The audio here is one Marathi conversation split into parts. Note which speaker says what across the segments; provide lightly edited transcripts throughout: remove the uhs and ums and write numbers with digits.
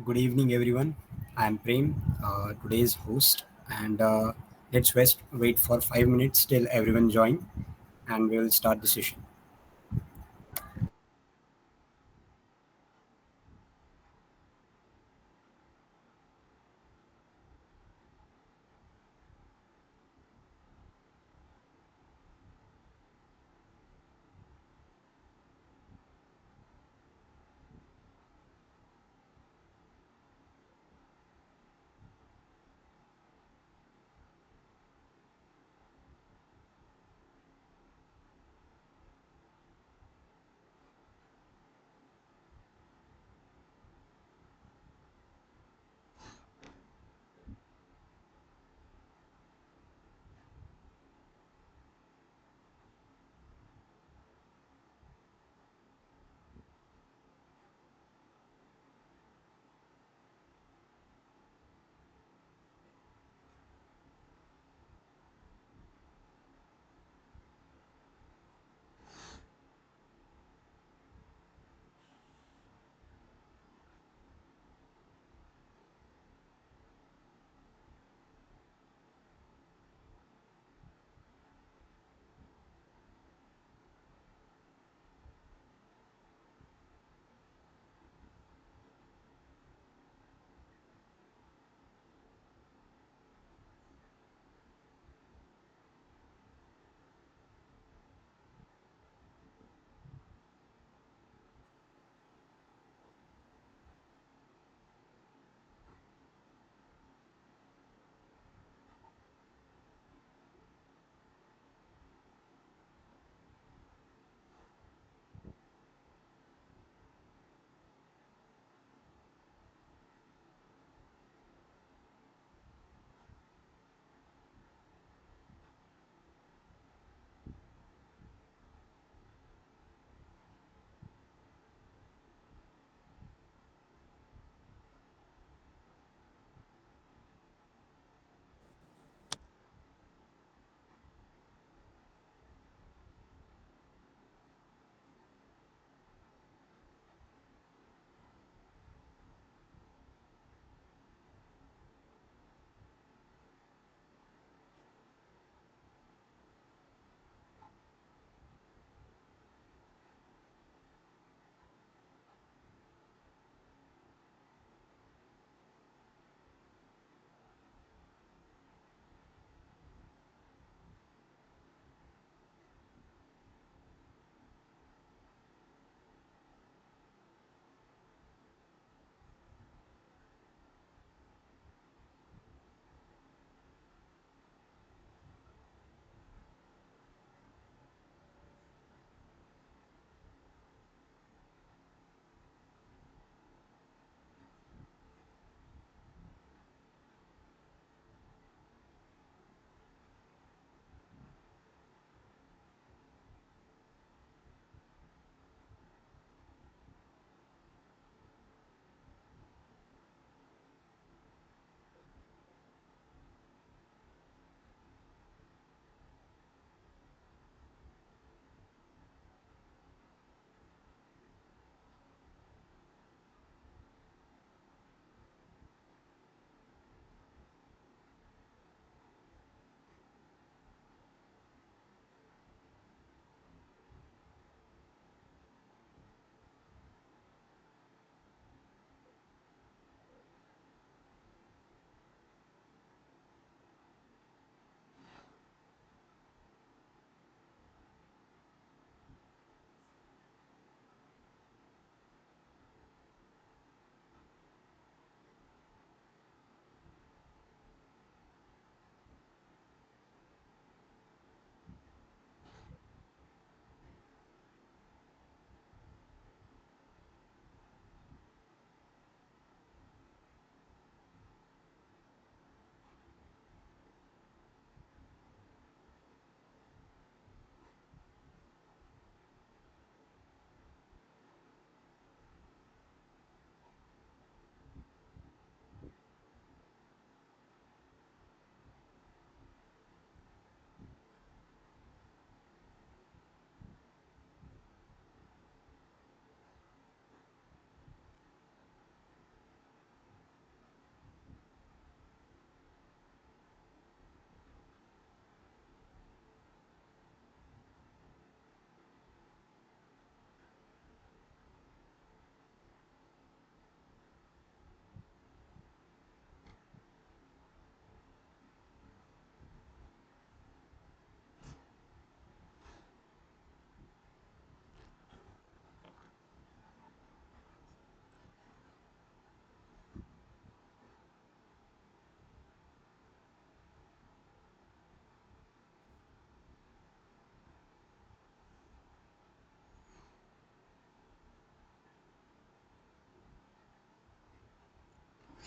Speaker 1: Good evening, everyone. I'm Prem, today's host, and let's wait for 5 minutes till everyone join, and we will start the session.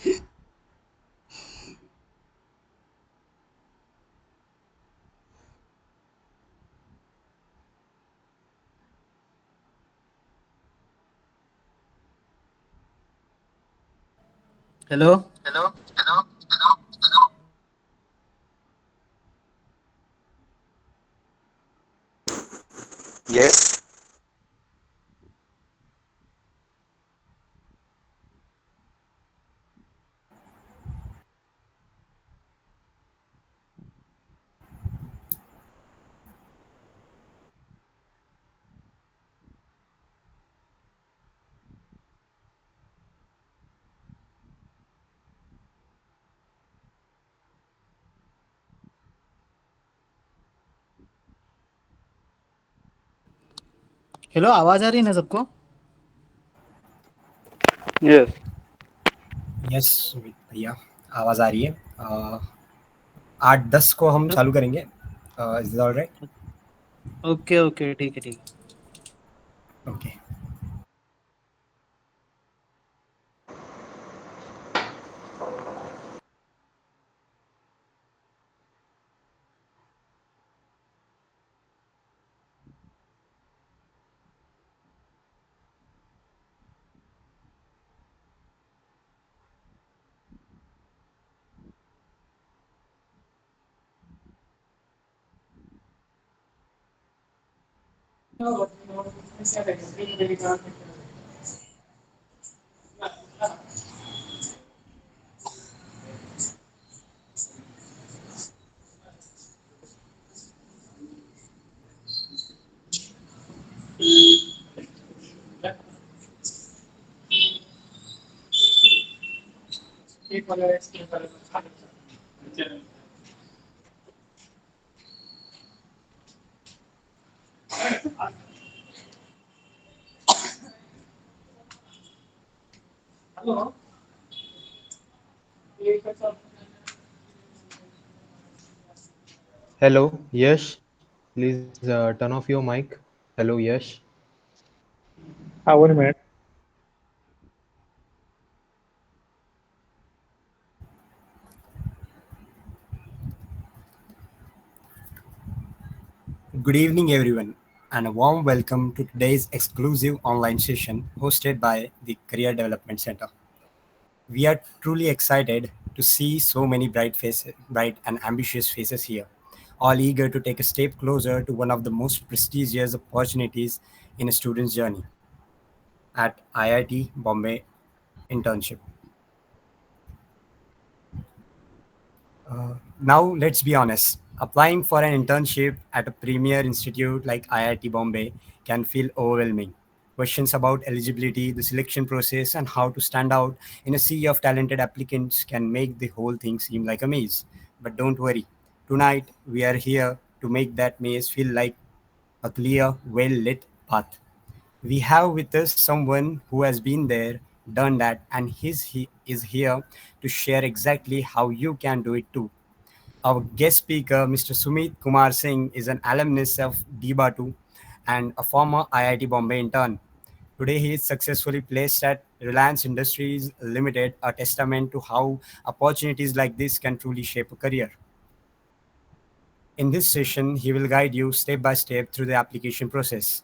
Speaker 2: Hello.
Speaker 3: Yes.
Speaker 2: Hello, आवाज़ आ रही है ना सबको?
Speaker 3: Yes.
Speaker 1: यस भैया, आवाज़ आ रही है। 8:10 को हम चालू करेंगे। Is all right?
Speaker 2: Okay, okay, ठीक है, ठीक है।
Speaker 1: Okay.
Speaker 4: Hello, Yash. Please turn off your mic. Hello, Yash.
Speaker 5: One minute.
Speaker 1: Good evening, everyone, and a warm welcome to today's exclusive online session hosted by the Career Development Center. We are truly excited to see so many bright and ambitious faces here, all eager to take a step closer to one of the most prestigious opportunities in a student's journey at IIT Bombay internship. Now, let's be honest. Applying for an internship at a premier institute like IIT Bombay can feel overwhelming. Questions about eligibility, the selection process, and how to stand out in a sea of talented applicants can make the whole thing seem like a maze. But don't worry. Tonight, we are here to make that maze feel like a clear, well lit path. We have with us someone who has been there, done that, and he is here to share exactly how you can do it too. Our guest speaker, Mr. Sumit Kumar Singh, is an alumnus of DBA2 and a former IIT Bombay intern. Today, he is successfully placed at Reliance Industries Limited, a testament to how opportunities like this can truly shape a career. In this session, he will guide you step by step through the application process.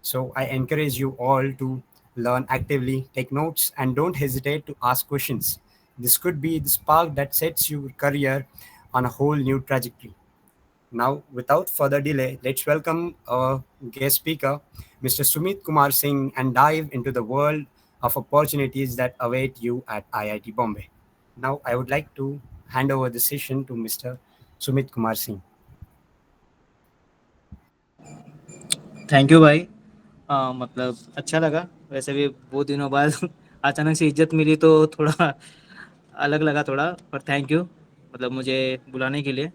Speaker 1: So, I encourage you all to learn actively, take notes, and don't hesitate to ask questions. This could be the spark that sets your career on a whole new trajectory. Now, without further delay, let's welcome our guest speaker, Mr. Sumit Kumar Singh, and dive into the world of opportunities that await you at IIT Bombay. Now, I would like to hand over the session to Mr. Sumit Kumar Singh.
Speaker 2: Thank you भाई। मतलब अच्छा लगा। वैसे भी बहुत दिनों बाद अचानक से इज़्ज़त मिली तो थोड़ा अलग लगा थोड़ा, पर थैंक यू मतलब मुझे बुलाने के लिए।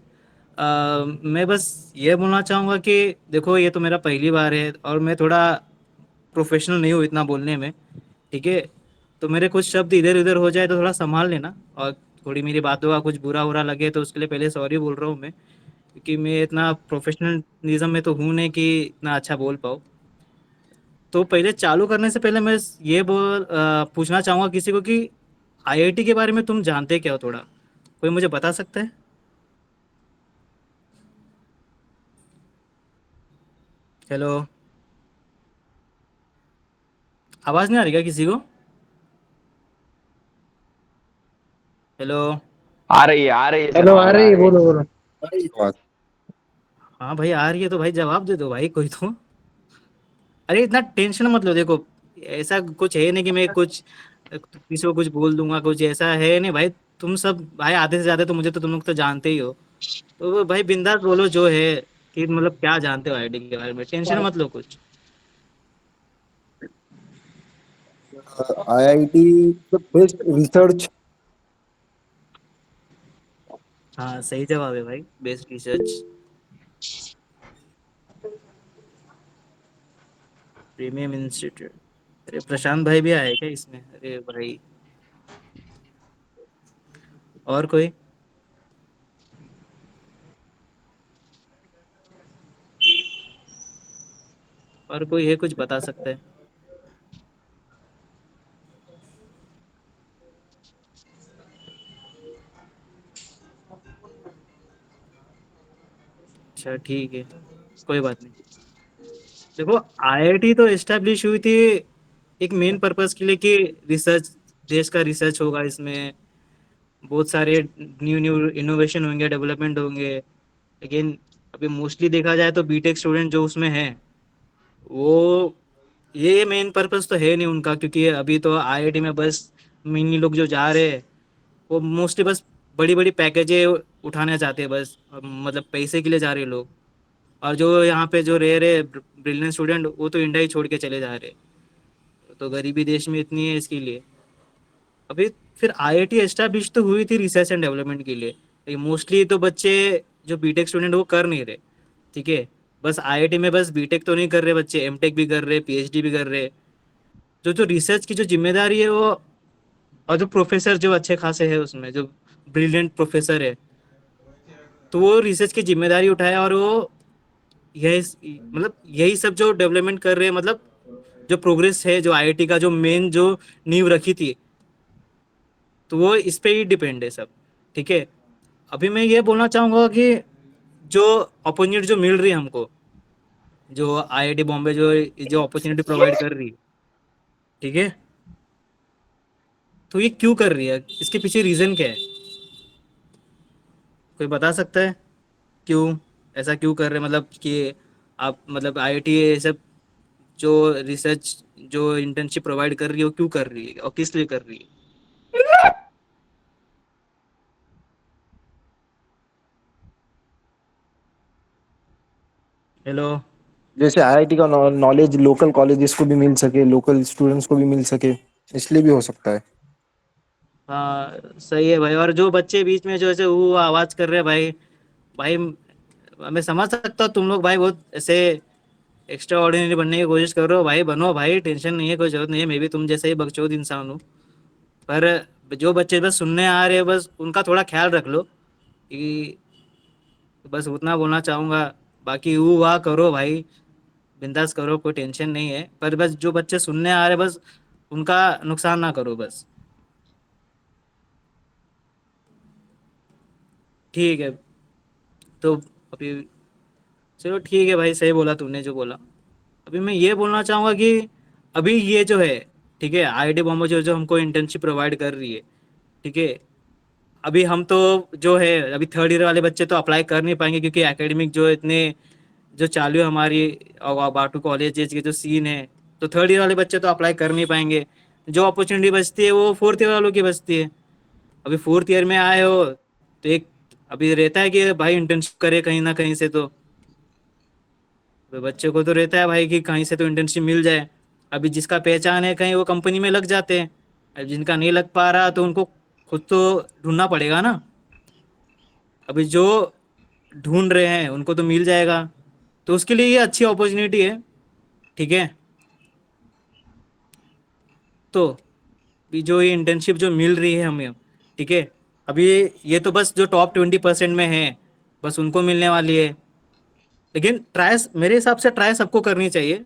Speaker 2: मैं बस ये बोलना चाहूँगा कि देखो, ये तो मेरा पहली बार है और मैं थोड़ा प्रोफ़ेशनल नहीं हूँ इतना बोलने में, ठीक है? तो मेरे कुछ शब्द इधर-उधर हो जाए तो थोड़ा सँभाल लेना, और थोड़ी मेरी बातों का कुछ बुरा-वुरा लगे तो उसके लिए पहले सॉरी बोल रहा हूँ मैं, क्योंकि मैं इतना प्रोफ़ेशनलिज़्म में तो हूँ नहीं कि इतना अच्छा बोल पाऊँ। तो पहले चालू करने से पहले मैं पूछना चाहूँगा किसी को कि आईआईटी के बारे में तुम जानते क्या हो थोड़ा, कोई मुझे बता सकता है? हेलो, आवाज़ नहीं आ रही क्या किसी को? हेलो।
Speaker 3: आ रही है
Speaker 5: हेलो,
Speaker 3: सना
Speaker 5: आ
Speaker 3: भाई,
Speaker 5: रही
Speaker 3: आ
Speaker 5: है,
Speaker 3: रही है।
Speaker 5: बोलो बोलो।
Speaker 2: हाँ भाई आ रही है तो भाई जवाब दे दो भाई कोई तो। अरे इतना टेंशन मत लो, देखो ऐसा कुछ है नहीं कि मैं कुछ किसी को कुछ बोल दूंगा, कुछ ऐसा है नहीं भाई। तुम सब भाई आधे से ज्यादा तो मुझे तो तुम लोग तो जानते ही हो, तो भाई बिंदास बोलो जो है, कि मतलब क्या जानते हो आईआईटी के बारे में, टेंशन मत लो कुछ।
Speaker 6: IIT the best research.
Speaker 2: हाँ सही जवाब है भाई, बेस्ट रिसर्च, प्रीमियम इंस्टीट्यूट। अरे प्रशांत भाई भी आए क्या इसमें? अरे भाई, और कोई? और कोई है कुछ बता सकता है? अच्छा ठीक है, कोई बात नहीं। देखो आईआईटी तो एस्टेब्लिश हुई थी एक मेन पर्पस के लिए, कि रिसर्च, देश का रिसर्च होगा इसमें, बहुत सारे न्यू न्यू इनोवेशन होंगे, डेवलपमेंट होंगे। लेकिन अभी मोस्टली देखा जाए तो बीटेक स्टूडेंट जो उसमें हैं, वो ये मेन पर्पस तो है नहीं उनका, क्योंकि अभी तो आईआईटी में बस मिनी लोग जो जा रहे हैं, वो मोस्टली बस बड़ी बड़ी पैकेजें उठाना चाहते हैं बस, मतलब पैसे के लिए जा रहे हैं लोग। और जो यहाँ पे जो रह रहे ब्रिलियंट स्टूडेंट, वो तो इंडिया ही छोड़ के चले जा रहे हैं। तो गरीबी देश में इतनी है इसके लिए। अभी फिर आईआईटी एस्टैब्लिश तो हुई थी रिसर्च एंड डेवलपमेंट के लिए, लेकिन मोस्टली तो बच्चे जो बीटेक स्टूडेंट वो कर नहीं रहे। ठीक है, बस आईआईटी में बस बीटेक तो नहीं कर रहे बच्चे, एमटेक भी कर रहे, पीएचडी भी कर रहे। जो जो रिसर्च की जो जिम्मेदारी है वो, और जो प्रोफेसर जो अच्छे खासे है उसमें, जो ब्रिलियंट प्रोफेसर है, तो वो रिसर्च की जिम्मेदारी उठाया, और वो यही मतलब यही सब जो डेवलपमेंट कर रहे हैं, मतलब जो प्रोग्रेस है जो आईआईटी का जो मेन जो नींव रखी थी, तो वो इस पे ही डिपेंड है सब। ठीक है, अभी मैं ये बोलना चाहूँगा कि जो अपॉर्चुनिटी जो मिल रही है हमको, जो आईआईटी बॉम्बे जो जो अपॉर्चुनिटी प्रोवाइड कर रही है, ठीक है, तो ये क्यों कर रही है, इसके पीछे रीज़न क्या है? कोई बता सकता है क्यों, ऐसा क्यों कर रहे हैं? मतलब कि आप मतलब आईआईटी ये सब जो रिसर्च जो इंटर्नशिप प्रोवाइड कर रही है, वो क्यों कर रही है और किस लिए कर रही है? हेलो।
Speaker 6: जैसे IIT का नॉलेज लोकल कॉलेजेस को भी मिल सके, लोकल स्टूडेंट्स को भी मिल सके, इसलिए भी हो सकता है।
Speaker 2: हाँ सही है भाई, और जो बच्चे बीच में जो ऐसे वो आवाज़ कर रहे हैं भाई, भाई मैं समझ सकता हूँ तुम लोग भाई बहुत ऐसे एक्स्ट्रा ऑर्डिनरी बनने की कोशिश कर रहे हो भाई, बनो भाई, टेंशन नहीं है, कोई जरूरत नहीं है, मैं भी तुम जैसे ही बकचोद इंसान हूँ। पर जो बच्चे बस सुनने आ रहे हैं, बस उनका थोड़ा ख्याल रख लो, कि बस उतना बोलना चाहूँगा। बाकी वो वाह करो भाई, बिंदास करो, कोई टेंशन नहीं है, पर बस जो बच्चे सुनने आ रहे हैं, बस उनका नुकसान ना करो बस। ठीक है, तो अभी चलो ठीक है भाई, सही बोला तूने जो बोला। अभी मैं ये बोलना चाहूँगा कि अभी ये जो है, ठीक है, आईआईटी बॉम्बे जो जो हमको इंटर्नशिप प्रोवाइड कर रही है, ठीक है, अभी हम तो जो है अभी थर्ड ईयर वाले बच्चे तो अप्लाई कर नहीं पाएंगे, क्योंकि एकेडमिक जो इतने जो चालू है हमारी बाटू कॉलेजेस के जो सीन है, तो थर्ड ईयर वाले बच्चे तो अप्लाई कर नहीं पाएंगे। जो अपॉर्चुनिटी बचती है वो फोर्थ ईयर वालों की बचती है। अभी फोर्थ ईयर में आए हो तो एक अभी रहता है कि भाई इंटर्नशिप करे कहीं ना कहीं से, तो बच्चे को तो रहता है भाई कि कहीं से तो इंटर्नशिप मिल जाए। अभी जिसका पहचान है कहीं वो कंपनी में लग जाते हैं, अब जिनका नहीं लग पा रहा तो उनको खुद तो ढूंढना पड़ेगा ना। अभी जो ढूंढ रहे हैं उनको तो मिल जाएगा, तो उसके लिए ये अच्छी अपॉर्चुनिटी है। ठीक है, तो अभी जो ये इंटर्नशिप जो मिल रही है हमें, ठीक है, अभी ये तो बस जो टॉप 20% में है, बस उनको मिलने वाली है। लेकिन ट्राई मेरे हिसाब से ट्राई सबको करनी चाहिए।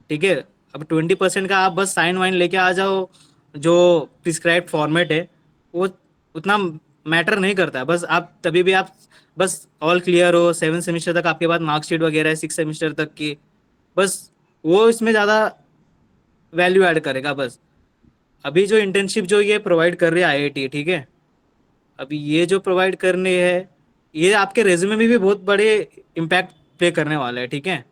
Speaker 2: ठीक है, अब 20% का आप बस साइन वाइन लेके आ जाओ, जो प्रिस्क्राइब्ड फॉर्मेट है वो उतना मैटर नहीं करता है। बस आप तभी भी आप बस ऑल क्लियर हो, 7 सेमेस्टर तक आपके पास मार्कशीट वगैरह है, 6 सेमेस्टर तक की, बस वो इसमें ज़्यादा वैल्यू ऐड करेगा बस। अभी जो इंटर्नशिप जो ये प्रोवाइड कर रही है आईआईटी, ठीक है, अभी ये जो प्रोवाइड करनी है ये आपके रेज्यूमे में भी बहुत बड़े इम्पैक्ट प्ले करने वाला है, ठीक है,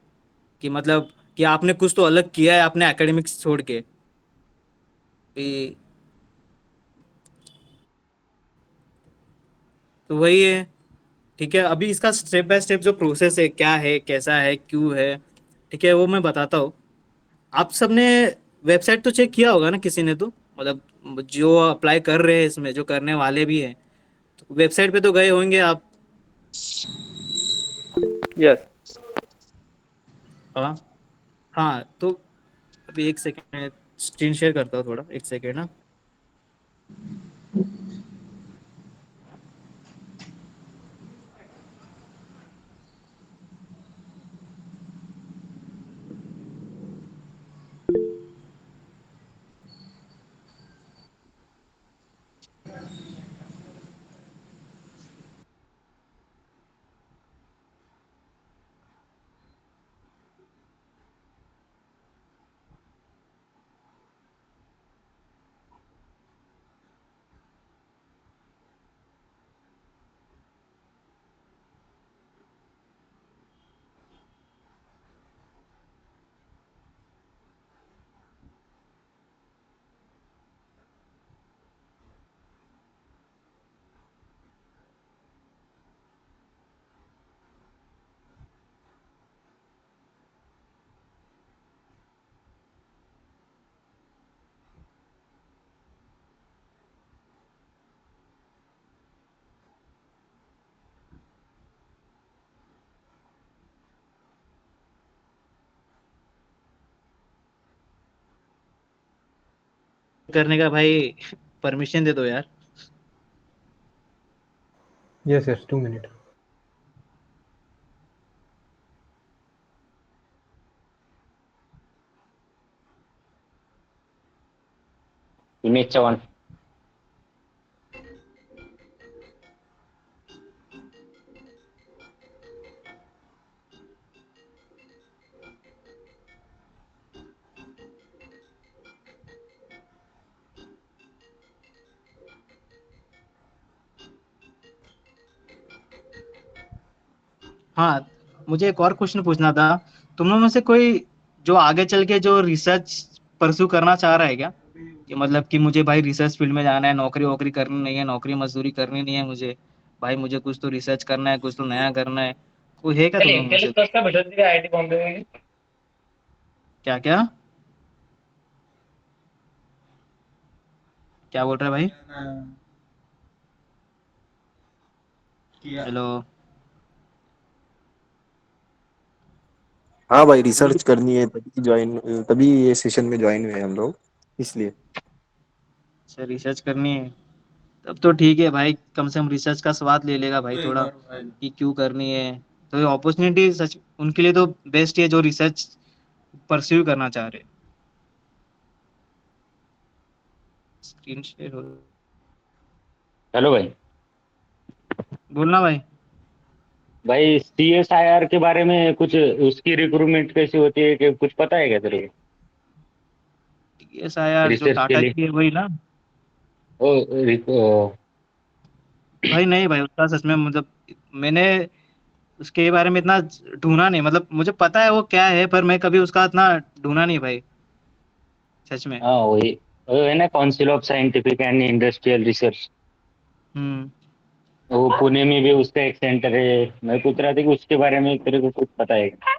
Speaker 2: कि मतलब कि आपने कुछ तो अलग किया है आपने एकेडमिक्स छोड़ के। ये- तो वही है, ठीक है। अभी इसका स्टेप बाय स्टेप जो प्रोसेस है, क्या है, कैसा है, क्यों है, ठीक है, वो मैं बताता हूँ। आप सबने वेबसाइट तो चेक किया होगा ना किसी ने तो, मतलब जो अप्लाई कर रहे हैं इसमें, जो करने वाले भी हैं, तो वेबसाइट पे तो गए होंगे आप।
Speaker 3: यस।
Speaker 2: हाँ, हाँ, तो अभी एक सेकेंड स्क्रीन शेयर करता हूँ, थोड़ा एक सेकेंड ना। करने का भाई परमिशन दे दो यार।
Speaker 4: Yes, yes, 2 minutes.
Speaker 3: Image Chavan.
Speaker 2: हाँ, मुझे एक और क्वेश्चन पूछना था। तुम लोग में से कोई जो आगे चल के जो रिसर्च परस्यू करना चाह रहा है क्या, कि मतलब कि मुझे भाई रिसर्च फील्ड में जाना है, नौकरी वोकरी करनी नहीं है, नौकरी मजदूरी करनी नहीं है मुझे, भाई मुझे कुछ तो रिसर्च करना है, कुछ तो नया करना है, कोई है क्या तुम लोग में से?
Speaker 5: कसं भेटत नाही आय टी बॉम्बे
Speaker 2: क्या क्या क्या बोल रहे हैं भाई? हेलो।
Speaker 6: हाँ भाई, रिसर्च करनी है तभी ये सेशन में ज्वाइन हुए हम लोग, इसलिए।
Speaker 2: अच्छा, रिसर्च करनी है, तब तो ठीक है भाई, कम से कम रिसर्च का स्वाद ले लेगा भाई थोड़ा, कि क्यों करनी है। तो ये अपॉर्चुनिटी सच उनके लिए तो बेस्ट है जो रिसर्च परस्यू करना चाह रहे हैं। स्क्रीन शेयर हो,
Speaker 3: हेलो भाई।
Speaker 2: बोलना भाई।
Speaker 3: भाई CSIR के बारे में कुछ, उसकी रिक्रूटमेंट कैसी होती है, कि कुछ पता है क्या तेरे को?
Speaker 2: TSIR जो
Speaker 3: रिसर्च के
Speaker 2: टाटा
Speaker 3: लिए।
Speaker 2: की है वही ना?
Speaker 3: ओ, ओ,
Speaker 2: भाई नहीं भाई, उसका सच में मतलब मैंने उसके बारे में इतना ढूंढा नहीं, मतलब मुझे पता है वो क्या है, पर मैं कभी उसका इतना ढूंढा नहीं भाई, सच में।
Speaker 3: हाँ वही, वो है ना, council of scientific end industrial research.
Speaker 2: हम्म।
Speaker 3: वो पुणे में भी उसका एक सेंटर है। मैं पूछ रहा था कि उसके बारे में तेरे को कुछ पता है क्या?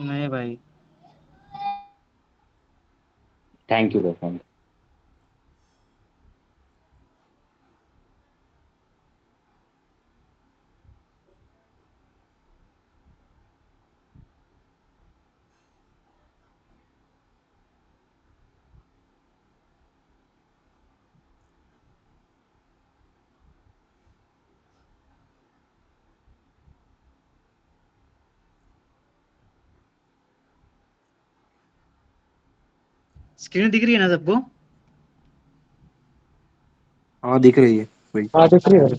Speaker 2: नहीं भाई।
Speaker 3: थैंक यू भाई।
Speaker 2: स्क्रीन दिख रही है ना सबको?
Speaker 6: हाँ दिख रही है वही।
Speaker 3: हाँ दिख रही है।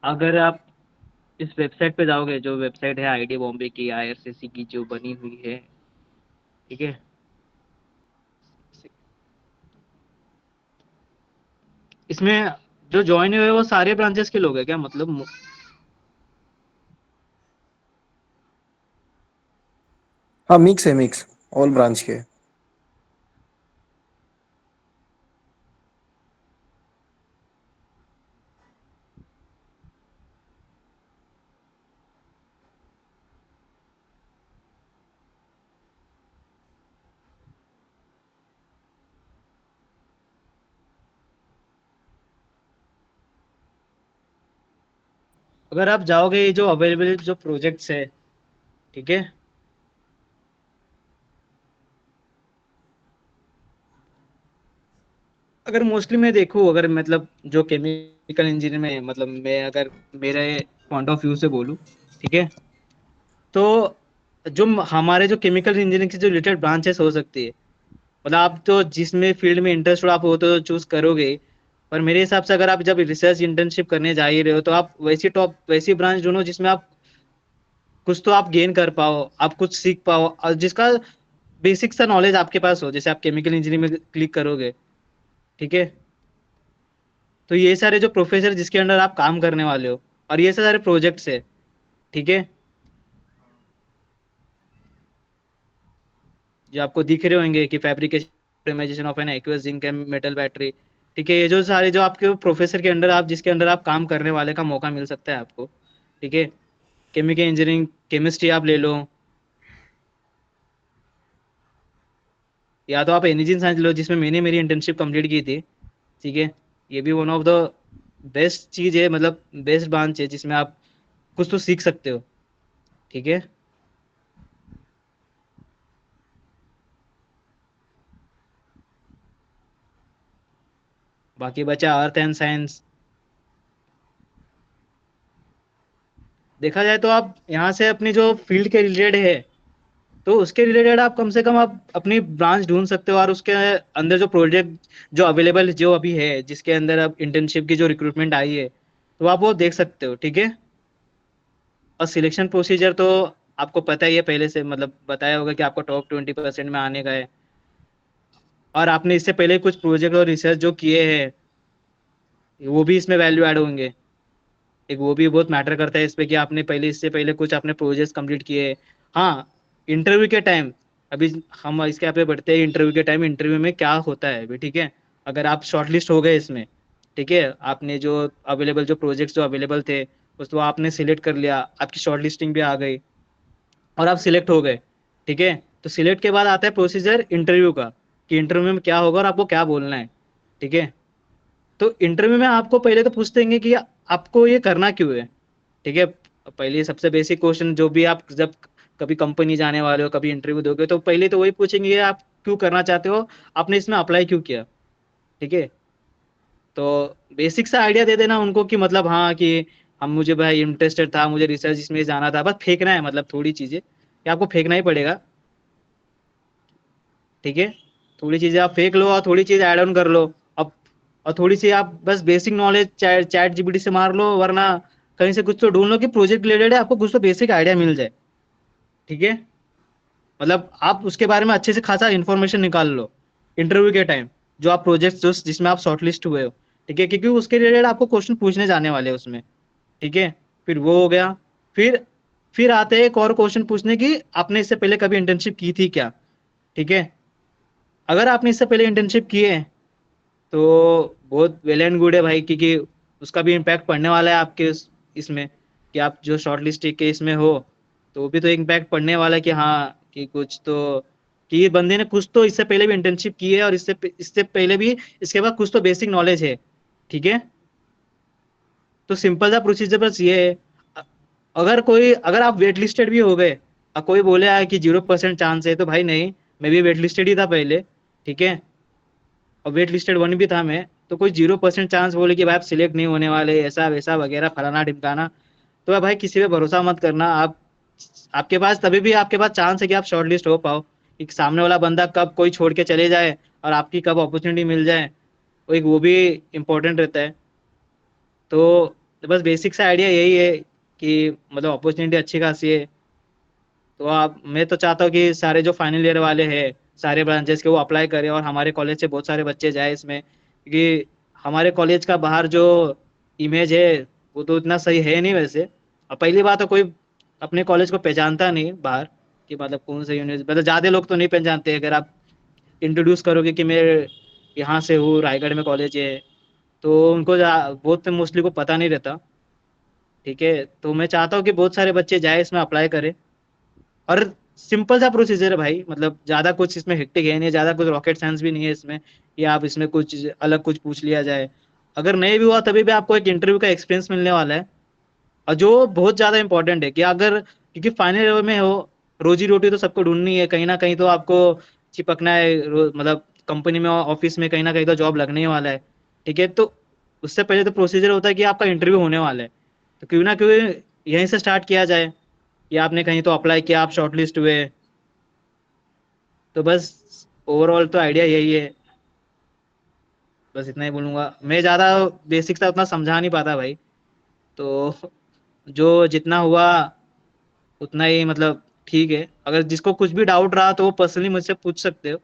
Speaker 2: अगर आप इस वेबसाइट पे जाओगे, जो वेबसाइट है आईआईटी बॉम्बे की, आईआरसीसी की जो बनी हुई है, ठीक है, इसमें जो ज्वाइन हुए वो सारे ब्रांचेस के लोग हैं क्या, मतलब
Speaker 6: हाँ मिक्स है, मिक्स ऑल ब्रांच के।
Speaker 2: अगर आप जाओगे ये जो अवेलेबल जो प्रोजेक्ट्स है, ठीक है, अगर मोस्टली मैं देखूँ, अगर मतलब जो केमिकल इंजीनियर में, मतलब मैं अगर मेरे पॉइंट ऑफ व्यू से बोलूँ, ठीक है, तो जो हमारे जो केमिकल इंजीनियरिंग से जो रिलेटेड ब्रांचेस हो सकती है, मतलब आप तो जिसमें फील्ड में इंटरेस्ट हो आप वो तो चूज करोगे, पर मेरे हिसाब से अगर आप जब रिसर्च इंटर्नशिप करने जा ही रहे हो तो आप वैसी ब्रांच ढूंढो जिसमें आप कुछ तो आप गेन कर पाओ, आप कुछ सीख पाओ, और जिसका बेसिक सा नॉलेज आपके पास हो। जैसे आप केमिकल इंजीनियरिंग में क्लिक करोगे, ठीक है, तो ये सारे जो प्रोफेसर जिसके अंडर आप काम करने वाले हो और ये सारे प्रोजेक्ट्स है, ठीक है, जो आपको दिख रहे होंगे कि fabrication of an aqueous zinc metal battery, ठीक है, ये जो सारे जो आपके प्रोफेसर के अंडर आप जिसके अंडर आप काम करने वाले का मौका मिल सकता है आपको, ठीक है, केमिकल इंजीनियरिंग, केमिस्ट्री आप ले लो, या तो आप एनर्जी साइंस लो जिसमें मैंने मेरी इंटर्नशिप कंप्लीट की थी, ठीक है, ये भी वन ऑफ द बेस्ट चीज है, मतलब बेस्ट ब्रांच है जिसमें आप कुछ तो सीख सकते हो, ठीक है। बाकी बचा अर्थ एंड साइंस, देखा जाए तो आप यहाँ से अपनी जो फील्ड के रिलेटेड है तो उसके रिलेटेड आप कम से कम आप अपनी ब्रांच ढूंढ सकते हो, और उसके अंदर जो प्रोजेक्ट जो अवेलेबल जो अभी है जिसके अंदर अब इंटर्नशिप की जो रिक्रूटमेंट आई है तो आप वो देख सकते हो, ठीक है। और सिलेक्शन प्रोसीजर तो आपको पता ही है पहले से, मतलब बताया होगा कि आपको टॉप 20% में आने का है, और आपने इससे पहले कुछ प्रोजेक्ट और रिसर्च जो किए हैं वो भी इसमें वैल्यू ऐड होंगे। एक वो भी बहुत मैटर करता है इस पे कि आपने पहले इससे पहले कुछ अपने प्रोजेक्ट्स कंप्लीट किए। हाँ, इंटरव्यू के टाइम, अभी हम इसके यहाँ पे बढ़ते हैं इंटरव्यू के टाइम, इंटरव्यू में क्या होता है अभी, ठीक है, अगर आप शॉर्टलिस्ट हो गए इसमें, ठीक है, आपने जो अवेलेबल जो प्रोजेक्ट्स जो अवेलेबल थे उसको आपने सिलेक्ट कर लिया, आपकी शॉर्ट लिस्टिंग भी आ गई और आप सिलेक्ट हो गए, ठीक है, तो सिलेक्ट के बाद आता है प्रोसीजर इंटरव्यू का, कि इंटरव्यू में क्या होगा और आपको क्या बोलना है, ठीक है। तो इंटरव्यू में आपको पहले तो पूछते हैं कि आपको ये करना क्यों है, ठीक है। पहले सबसे बेसिक क्वेश्चन जो भी आप जब कभी कंपनी जाने वाले हो, कभी इंटरव्यू दोगे तो पहले तो वही पूछेंगे ये आप क्यों करना चाहते हो, आपने इसमें अप्लाई क्यों किया, ठीक है। तो बेसिक सा आइडिया दे देना उनको कि मतलब हाँ कि हम मुझे भाई इंटरेस्टेड था, मुझे रिसर्च इसमें जाना था, बस फेंकना है, मतलब थोड़ी चीजें कि आपको फेंकना ही पड़ेगा, ठीक है। थोड़ी चीजें आप फेंक लो और थोड़ी चीज ऐड ऑन कर लो। अब और थोड़ी सी आप बस बेसिक नॉलेज चैट जीपीटी से मार लो, वरना कहीं से कुछ तो ढूंढ लो कि प्रोजेक्ट रिलेटेड है, आपको कुछ तो बेसिक आइडिया मिल जाए, ठीक है। मतलब आप उसके बारे में अच्छे से खासा इन्फॉर्मेशन निकाल लो इंटरव्यू के टाइम, जो आप प्रोजेक्ट जो जिसमें आप शॉर्टलिस्ट हुए हो, ठीक है, क्योंकि उसके रिलेटेड आपको क्वेश्चन पूछने जाने वाले हैं उसमें, ठीक है। फिर वो हो गया, फिर फिर आते हैं एक और क्वेश्चन पूछने की आपने इससे पहले कभी इंटर्नशिप की थी क्या, ठीक है। अगर आपने इससे पहले इंटर्नशिप की है तो बहुत वेल एंड गुड है भाई, क्योंकि उसका भी इम्पैक्ट पड़ने वाला है आपके इसमें, कि आप जो शॉर्ट लिस्ट के इसमें हो तो वो भी तो इम्पैक्ट पड़ने वाला है कि हाँ कि कुछ तो, कि ये बंदे ने कुछ तो इससे पहले भी इंटर्नशिप की है और इससे पहले भी इसके बाद कुछ तो बेसिक नॉलेज है, ठीक है। तो सिंपल सा प्रोसीजर बस ये है। अगर आप वेट लिस्टेड भी हो गए और कोई बोले कि 0% चांस है, तो भाई नहीं, मैं भी वेट लिस्टेड ही था पहले, ठीक है, और वेट लिस्टेड वन भी था मैं, तो कोई 0% चांस बोले कि भाई आप सिलेक्ट नहीं होने वाले, ऐसा वैसा वगैरह फलाना ढिमकाना, तो भाई किसी पे भरोसा मत करना। आपके पास तभी भी आपके पास चांस है कि आप शॉर्ट लिस्ट हो पाओ, कि सामने वाला बंदा कब कोई छोड़ के चले जाए और आपकी कब अपॉर्चुनिटी मिल जाए, वो भी इम्पोर्टेंट रहता है। तो बस बेसिक सा आइडिया यही है कि मतलब अपॉर्चुनिटी अच्छी खासी है। तो आप, मैं तो चाहता हूँ कि सारे जो फाइनल ईयर वाले हैं सारे ब्रांचेस के वो अप्लाई करें और हमारे कॉलेज से बहुत सारे बच्चे जाए इसमें, क्योंकि हमारे कॉलेज का बाहर जो इमेज है वो तो इतना सही है नहीं वैसे। और पहली बात तो कोई अपने कॉलेज को पहचानता नहीं बाहर, कि मतलब कौन सा यूनिवर्सिटी, मतलब ज़्यादा लोग तो नहीं पहचानते। अगर आप इंट्रोड्यूस करोगे कि मैं यहाँ से हूँ, रायगढ़ में कॉलेज है, तो उनको बहुत मोस्टली को पता नहीं रहता। ठीक है, तो मैं चाहता हूँ कि बहुत सारे बच्चे जाए इसमें अप्लाई करें। और सिंपल सा प्रोसीजर है भाई, मतलब ज्यादा कुछ इसमें हेक्टिक है नहीं, ज्यादा कुछ रॉकेट साइंस भी नहीं है इसमें, या आप इसमें कुछ अलग कुछ पूछ लिया जाए। अगर नहीं भी हुआ तभी भी आपको एक इंटरव्यू का एक्सपीरियंस मिलने वाला है। और जो बहुत ज्यादा इंपॉर्टेंट है कि अगर, क्योंकि फाइनल ईयर में हो, रोजी रोटी तो सबको ढूंढनी है, कहीं ना कहीं तो आपको चिपकना है, मतलब कंपनी में ऑफिस में कहीं ना कहीं तो जॉब लगने ही वाला है। ठीक है, तो उससे पहले तो प्रोसीजर होता है कि आपका इंटरव्यू होने वाला है, तो क्यों ना क्यों यहीं से स्टार्ट किया जाए। या आपने कहीं तो अप्लाई किया, आप शॉर्टलिस्ट हुए, तो बस ओवरऑल तो आइडिया यही है। बस इतना ही बोलूंगा, मैं ज्यादा बेसिक था उतना समझा नहीं पाता भाई। तो जो जितना हुआ उतना ही, मतलब ठीक है। अगर जिसको कुछ भी डाउट रहा तो वो पर्सनली मुझसे पूछ सकते हो,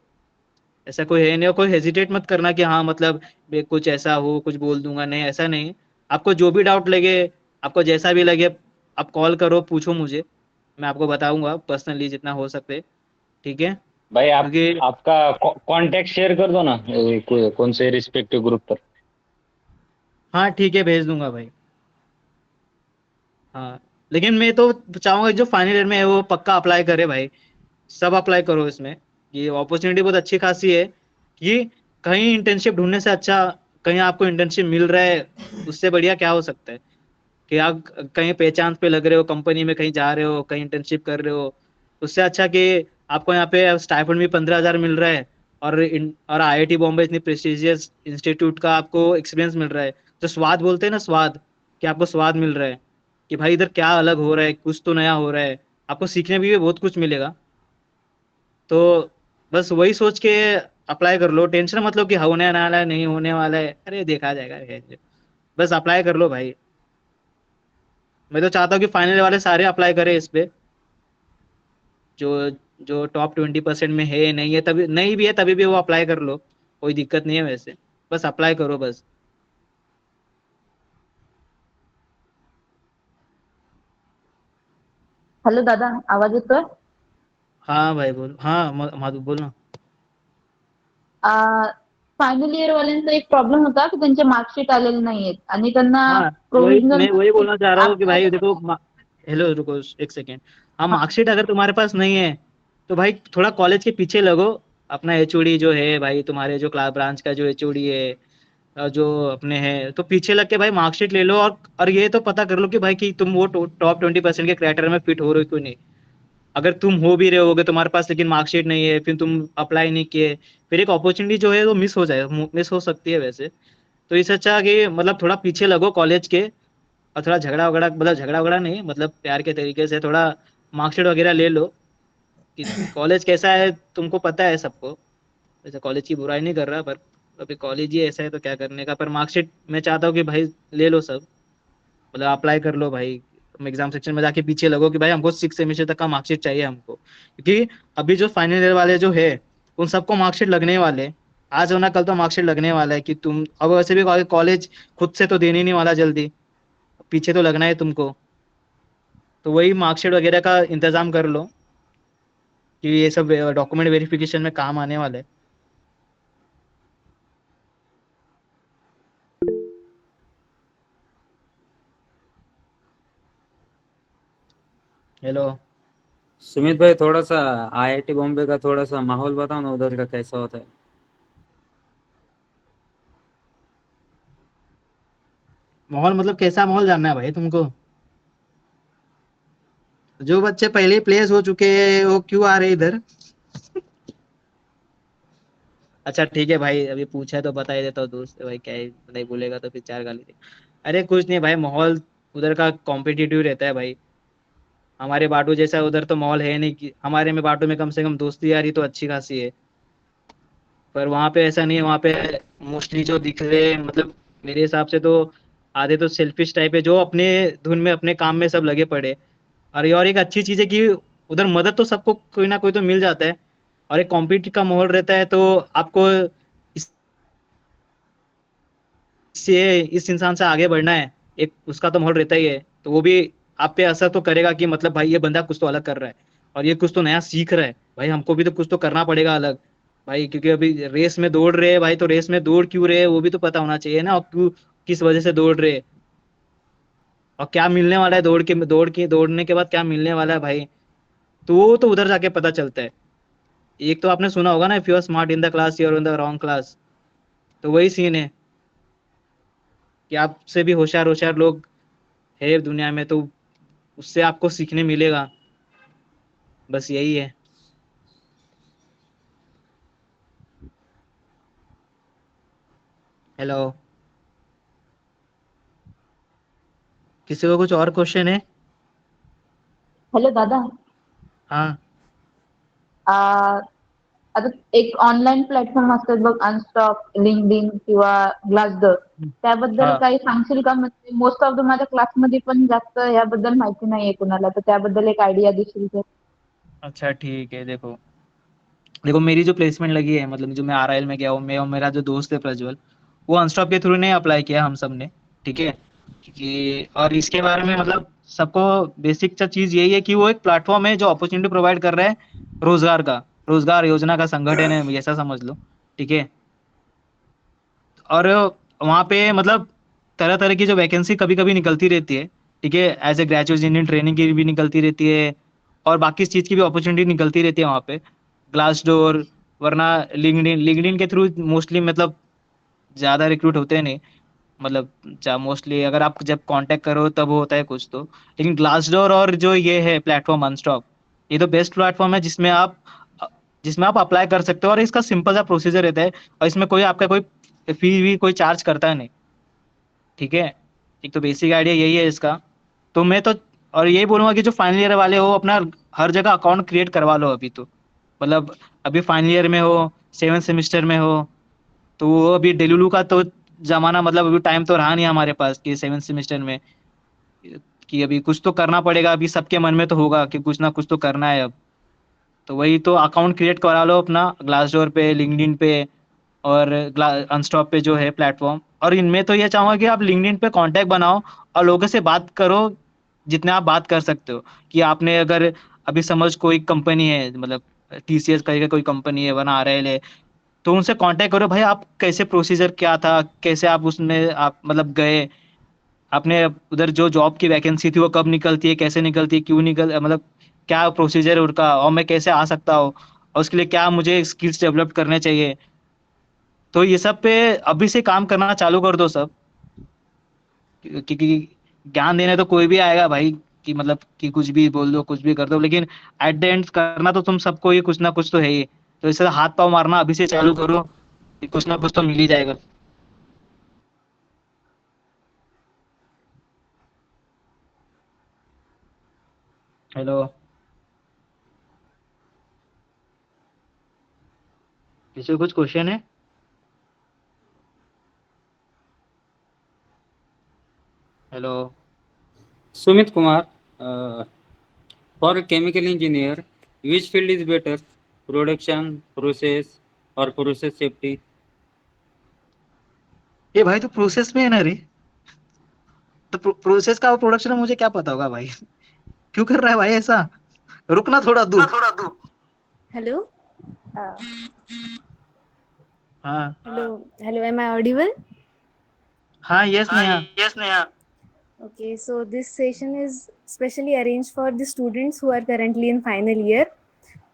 Speaker 2: ऐसा कोई है नहीं। और कोई हेजिटेट मत करना कि हाँ मतलब कुछ ऐसा हो कुछ बोल दूंगा, नहीं ऐसा नहीं। आपको जो भी डाउट लगे, आपको जैसा भी लगे, आप कॉल करो, पूछो मुझे, मैं आपको बताऊंगा पर्सनली जितना हो सके। ठीक है,
Speaker 3: भाई आप
Speaker 2: क्योंकि
Speaker 3: आपका कांटेक्ट शेयर कर दो ना, कौन से रिस्पेक्टिव ग्रुप पर।
Speaker 2: हाँ ठीक है, भेज दूंगा भाई। हाँ, लेकिन मैं तो चाहूंगा जो फाइनल ईयर में है वो पक्का अप्लाई करे भाई, सब अप्लाई करो इसमें। ये अपॉर्चुनिटी बहुत अच्छी खासी है कि कहीं इंटर्नशिप ढूंढने से अच्छा कहीं आपको इंटर्नशिप मिल रहा है, उससे बढ़िया क्या हो सकता है। कि आप कहीं पहचान पे लग रहे हो, कंपनी में कहीं जा रहे हो, कहीं इंटर्नशिप कर रहे हो, उससे अच्छा कि आपको यहाँ पे स्टाइपेंड भी 15,000 मिल रहा है, और आईआईटी बॉम्बे इतनी प्रेस्टिजियस इंस्टीट्यूट का आपको एक्सपीरियंस मिल रहा है। तो स्वाद बोलते हैं ना, स्वाद, कि आपको स्वाद मिल रहा है कि भाई इधर क्या अलग हो रहा है, कुछ तो नया हो रहा है, आपको सीखने भी बहुत कुछ मिलेगा। तो बस वही सोच के अप्लाई कर लो, टेंशन मत लो कि होने वाला है नहीं होने वाला है, अरे देखा जाएगा बस अप्लाई कर लो भाई। मैं तो चाहता हूँ कि फाइनल वाले सारे अप्लाई करें इस पे, जो जो टॉप 20% में है, नहीं है तभी, नहीं भी है तभी भी वो अप्लाई कर लो, कोई दिक्कत नहीं है वैसे, बस अप्लाई करो बस।
Speaker 7: हॅलो दादा, आवाज येतोय?
Speaker 2: हाँ भाई बोल, हाँ माधु बोल ना।
Speaker 7: फायनल इयर वाल्यांचा एक प्रॉब्लेम होता की त्यांचे मार्कशीट आलेले नाहीयेत आणि त्यांना
Speaker 2: हाँ, वही
Speaker 7: प्रोव्हिजनल
Speaker 2: मैं वही बोलना चाह रहा हूँ कि भाई देखो,
Speaker 7: अप्लाई
Speaker 2: हेलो रुको एक सेकेंड। हाँ, मार्कशीट अगर तुम्हारे पास नहीं है तो भाई थोड़ा कॉलेज के पीछे लगो। अपना एचओडी जो है भाई, तुम्हारे जो क्लास ब्रांच का जो एचओडी है, जो अपने हैं, तो पीछे लग के भाई मार्कशीट ले लो, और ये तो पता कर लो कि भाई कि तुम वो टॉप 20% के क्राइटेरिया में फिट हो रहे हो क्यों नहीं। अगर तुम हो भी रहे होगे तुम्हारे पास लेकिन मार्कशीट नहीं है, फिर तुम अप्लाई नहीं किए, फिर एक अपॉर्चुनिटी जो है वो मिस हो जाए, मिस हो सकती है वैसे। तो इससे अच्छा कि मतलब थोड़ा पीछे लगो कॉलेज के, और थोड़ा झगड़ा वगड़ा, मतलब झगड़ा वगड़ा नहीं, मतलब प्यार के तरीके से थोड़ा मार्कशीट वगैरह ले लो। कि कॉलेज कैसा है तुमको पता है सबको, वैसे कॉलेज की बुराई नहीं कर रहा, पर अभी कॉलेज ही ऐसा है तो क्या करने का। पर मार्कशीट मैं चाहता हूँ कि भाई ले लो सब, मतलब अप्लाई कर लो भाई। एग्जाम सेक्शन में जाके पीछे लगो कि भाई हमको 6 सेमेस्टर तक का मार्कशीट चाहिए हमको, क्योंकि अभी जो फाइनल ईयर वाले जो है उन सबको मार्कशीट लगने वाले हैं। आज होना कल तो मार्कशीट लगने वाला है, कि तुम अब वैसे भी कॉलेज खुद से तो देने नहीं वाला जल्दी, पीछे तो लगना है तुमको। तो वही मार्कशीट वगैरह का इंतजाम कर लो, कि ये सब डॉक्यूमेंट वेरिफिकेशन में काम आने वाले हैं। हेलो।
Speaker 8: सुमित भाई, थोड़ा सा आईआईटी बॉम्बे का थोड़ा सा माहौल बताओ ना, उधर का कैसा होता है।
Speaker 2: माहौल मतलब कैसा माहौल जानना है भाई तुमको? जो बच्चे पहले ही प्लेस हो चुके हैं वो क्यों आ रहे हैं इधर? अच्छा ठीक है भाई, अभी पूछा है तो बता ही देता हूँ दोस्त, भाई क्या ही नहीं बोलेगा तो फिर चार गाली दे। अरे कुछ नहीं भाई, माहौल उधर का कॉम्पिटिटिव रहता है भाई। हमारे बाटू जैसा उधर तो माहौल है नहीं, कि हमारे में बाटू में कम से कम दोस्ती यारी तो अच्छी खासी है, पर वहाँ पे ऐसा नहीं है। वहाँ पे मोस्टली जो दिख रहे, मतलब मेरे हिसाब से तो आधे तो सेल्फिश टाइप है, जो अपने धुन में अपने काम में सब लगे पड़े। और एक अच्छी चीज है कि उधर मदद तो सबको कोई ना कोई तो मिल जाता है, और एक कॉम्पिटिटिव का माहौल रहता है, तो आपको इससे इस इंसान से आगे बढ़ना है, एक उसका तो माहौल रहता ही है, तो वो भी आप पे असर तो करेगा कि मतलब भाई ये बंदा कुछ तो अलग कर रहा है, और ये कुछ तो नया सीख रहा है, भाई हमको भी तो कुछ तो करना पड़ेगा अलग भाई, क्योंकि अभी रेस में दौड़ रहे हैं भाई, तो रेस में दौड़ क्यों रहे हैं वो भी तो पता होना चाहिए ना, और क्यों किस वजह से दौड़ रहे हैं, और क्या मिलने वाला है दौड़ने के बाद क्या मिलने वाला है भाई, तो वो तो उधर जाके पता चलता है। एक तो आपने सुना होगा ना, if you are smart in the class you are in the wrong class, तो वही सीन है कि आपसे भी होशियार होशियार लोग है दुनिया में, तो उससे आपको सीखने मिलेगा, बस यही है। हेलो, किसी को कुछ और क्वेश्चन है?
Speaker 7: हॅलो दादा,
Speaker 2: हाँ
Speaker 7: आता एक ऑनलाईन प्लॅटफॉर्म असतात बघ, अनस्टॉक, लिंक्डइन किंवा ग्लासडोर, त्याबद्दल
Speaker 2: हाँ
Speaker 7: काही सांगशील का? म्हणजे मोस्ट ऑफ द माझ्या क्लासमध्ये पण जास्त याबद्दल माहिती नाहीये कुणाला, तर त्याबद्दल एक आयडिया देशील तर?
Speaker 2: अच्छा ठीक है। देखो देखो मेरी जो प्लेसमेंट लगी है, मतलब जो मैं आरआईएल में गया हूँ, मैं और मेरा जो दोस्त है प्रज्वल, वो अनस्टॉप के थ्रू ने अप्लाई किया हम सब ने, ठीक है। कि और इसके बारे में मतलब सबको बेसिक सा चीज यही है कि वो एक प्लेटफॉर्म है जो अपॉर्चुनिटी प्रोवाइड कर रहा है, रोजगार का, रोजगार योजना का संगठन है, ऐसा समझ लो, ठीक है। और वहाँ पे मतलब तरह तरह की जो वैकेंसी कभी कभी निकलती रहती है, ठीक है, as a graduate engineer training की भी निकलती रहती है, और बाकी चीज़ की भी अपॉर्चुनिटी निकलती रहती है वहाँ पे, ग्लास डोर, वरना लिंक्डइन, लिंक्डइन के थ्रू मोस्टली मतलब ज़्यादा रिक्रूट होते हैं नहीं, मतलब मोस्टली अगर आप जब कांटेक्ट करो तब होता है कुछ तो, लेकिन ग्लास डोर और जो ये है प्लेटफॉर्म अनस्टॉक, ये तो बेस्ट प्लेटफॉर्म है जिसमें आप अप्लाई कर सकते हो, और इसका सिंपल सा प्रोसीजर रहता है, और इसमें कोई आपका कोई फी भी कोई चार्ज करता है नहीं, ठीक है। एक तो बेसिक आइडिया यही है इसका। तो मैं तो और यही बोलूंगा कि जो फाइनल ईयर वाले हो, अपना हर जगह अकाउंट क्रिएट करवा लो अभी तो, मतलब अभी फाइनल ईयर में हो, सेवन सेमेस्टर में हो, तो वो अभी डेलुलू का तो जमाना, मतलब अभी टाइम तो रहा नहीं हमारे पास कि सेवन सेमेस्टर में, कि अभी कुछ तो करना पड़ेगा, अभी सबके मन में तो होगा कि कुछ ना कुछ तो करना है अब, तो वही तो अकाउंट क्रिएट करा लो अपना ग्लासडोर पे, लिंक्डइन पे, और अनस्टॉप पे जो है प्लेटफॉर्म। और इनमें तो ये चाहूंगा कि आप लिंक्डइन पे कांटेक्ट बनाओ और लोगों से बात करो, जितने आप बात कर सकते हो, कि आपने अगर अभी समझ कोई कंपनी है, मतलब टीसीएस करके कोई कंपनी है, वरना आरएल है, तो उनसे कांटेक्ट करो भाई, आप कैसे प्रोसीजर क्या था, कैसे आप उसमें आप मतलब गए, आपने उधर जो जॉब की वैकेंसी थी वो कब निकलती है, कैसे निकलती है, क्यों निकल, मतलब क्या प्रोसीजर है उनका, और मैं कैसे आ सकता हूँ, और उसके लिए क्या मुझे स्किल्स डेवलप करने चाहिए, तो ये सब पे अभी से काम करना चालू कर दो सब, क्योंकि ज्ञान देने तो कोई भी आएगा भाई, कि मतलब कि कुछ भी बोल दो, कुछ भी कर दो, लेकिन एट द एंड करना तो तुम सबको ही कुछ ना कुछ तो है ही, तो इससे हाथ पाँव मारना अभी से चालू करो, कि कुछ ना कुछ तो मिल ही जाएगा। हेलो, किसी को कुछ क्वेश्चन है? Hello,
Speaker 8: Sumit Kumar, uh, for chemical engineer, which field is better? Production, process, or process safety?
Speaker 2: ये भाई तो प्रोसेस में है ना रे, तो प्रोसेस का प्रोडक्शन में मुझे क्या पता होगा भाई, क्यों कर रहा है भाई ऐसा, रुकना थोड़ा तू।
Speaker 9: Hello.
Speaker 2: हाँ
Speaker 9: Hello. Am I audible?
Speaker 2: हाँ, yes Neha.
Speaker 9: Okay. So this session is specially arranged for the students who are currently in final year.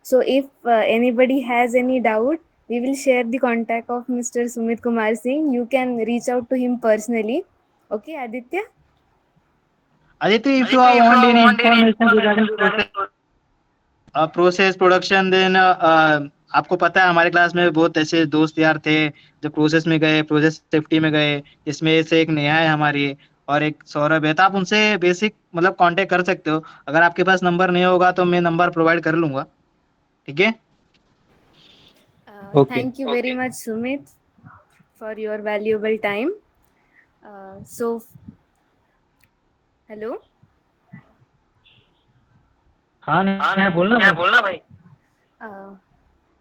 Speaker 9: So if anybody has any doubt, we will share the contact of Mr. Sumit Kumar Singh. You can reach out to him personally. Okay, Aditya.
Speaker 2: Aditya, if you want any information regarding process production, then आपको पता है हमारे क्लास में बहुत ऐसे दोस्त यार थे जो प्रोसेस में गए, प्रोसेस सेफ्टी में गए, इसमें से एक नेहा है हमारी, और एक सौरभ है, तो आप उनसे बेसिक मतलब कांटेक्ट कर सकते हो। अगर आपके पास नंबर नहीं होगा तो मैं नंबर प्रोवाइड कर लूंगा, ठीक है।
Speaker 8: Okay.
Speaker 9: Thank you very much, Sumit, for your valuable time. So, hello.
Speaker 2: हाँ नहीं बोलना भाई।
Speaker 9: Uh,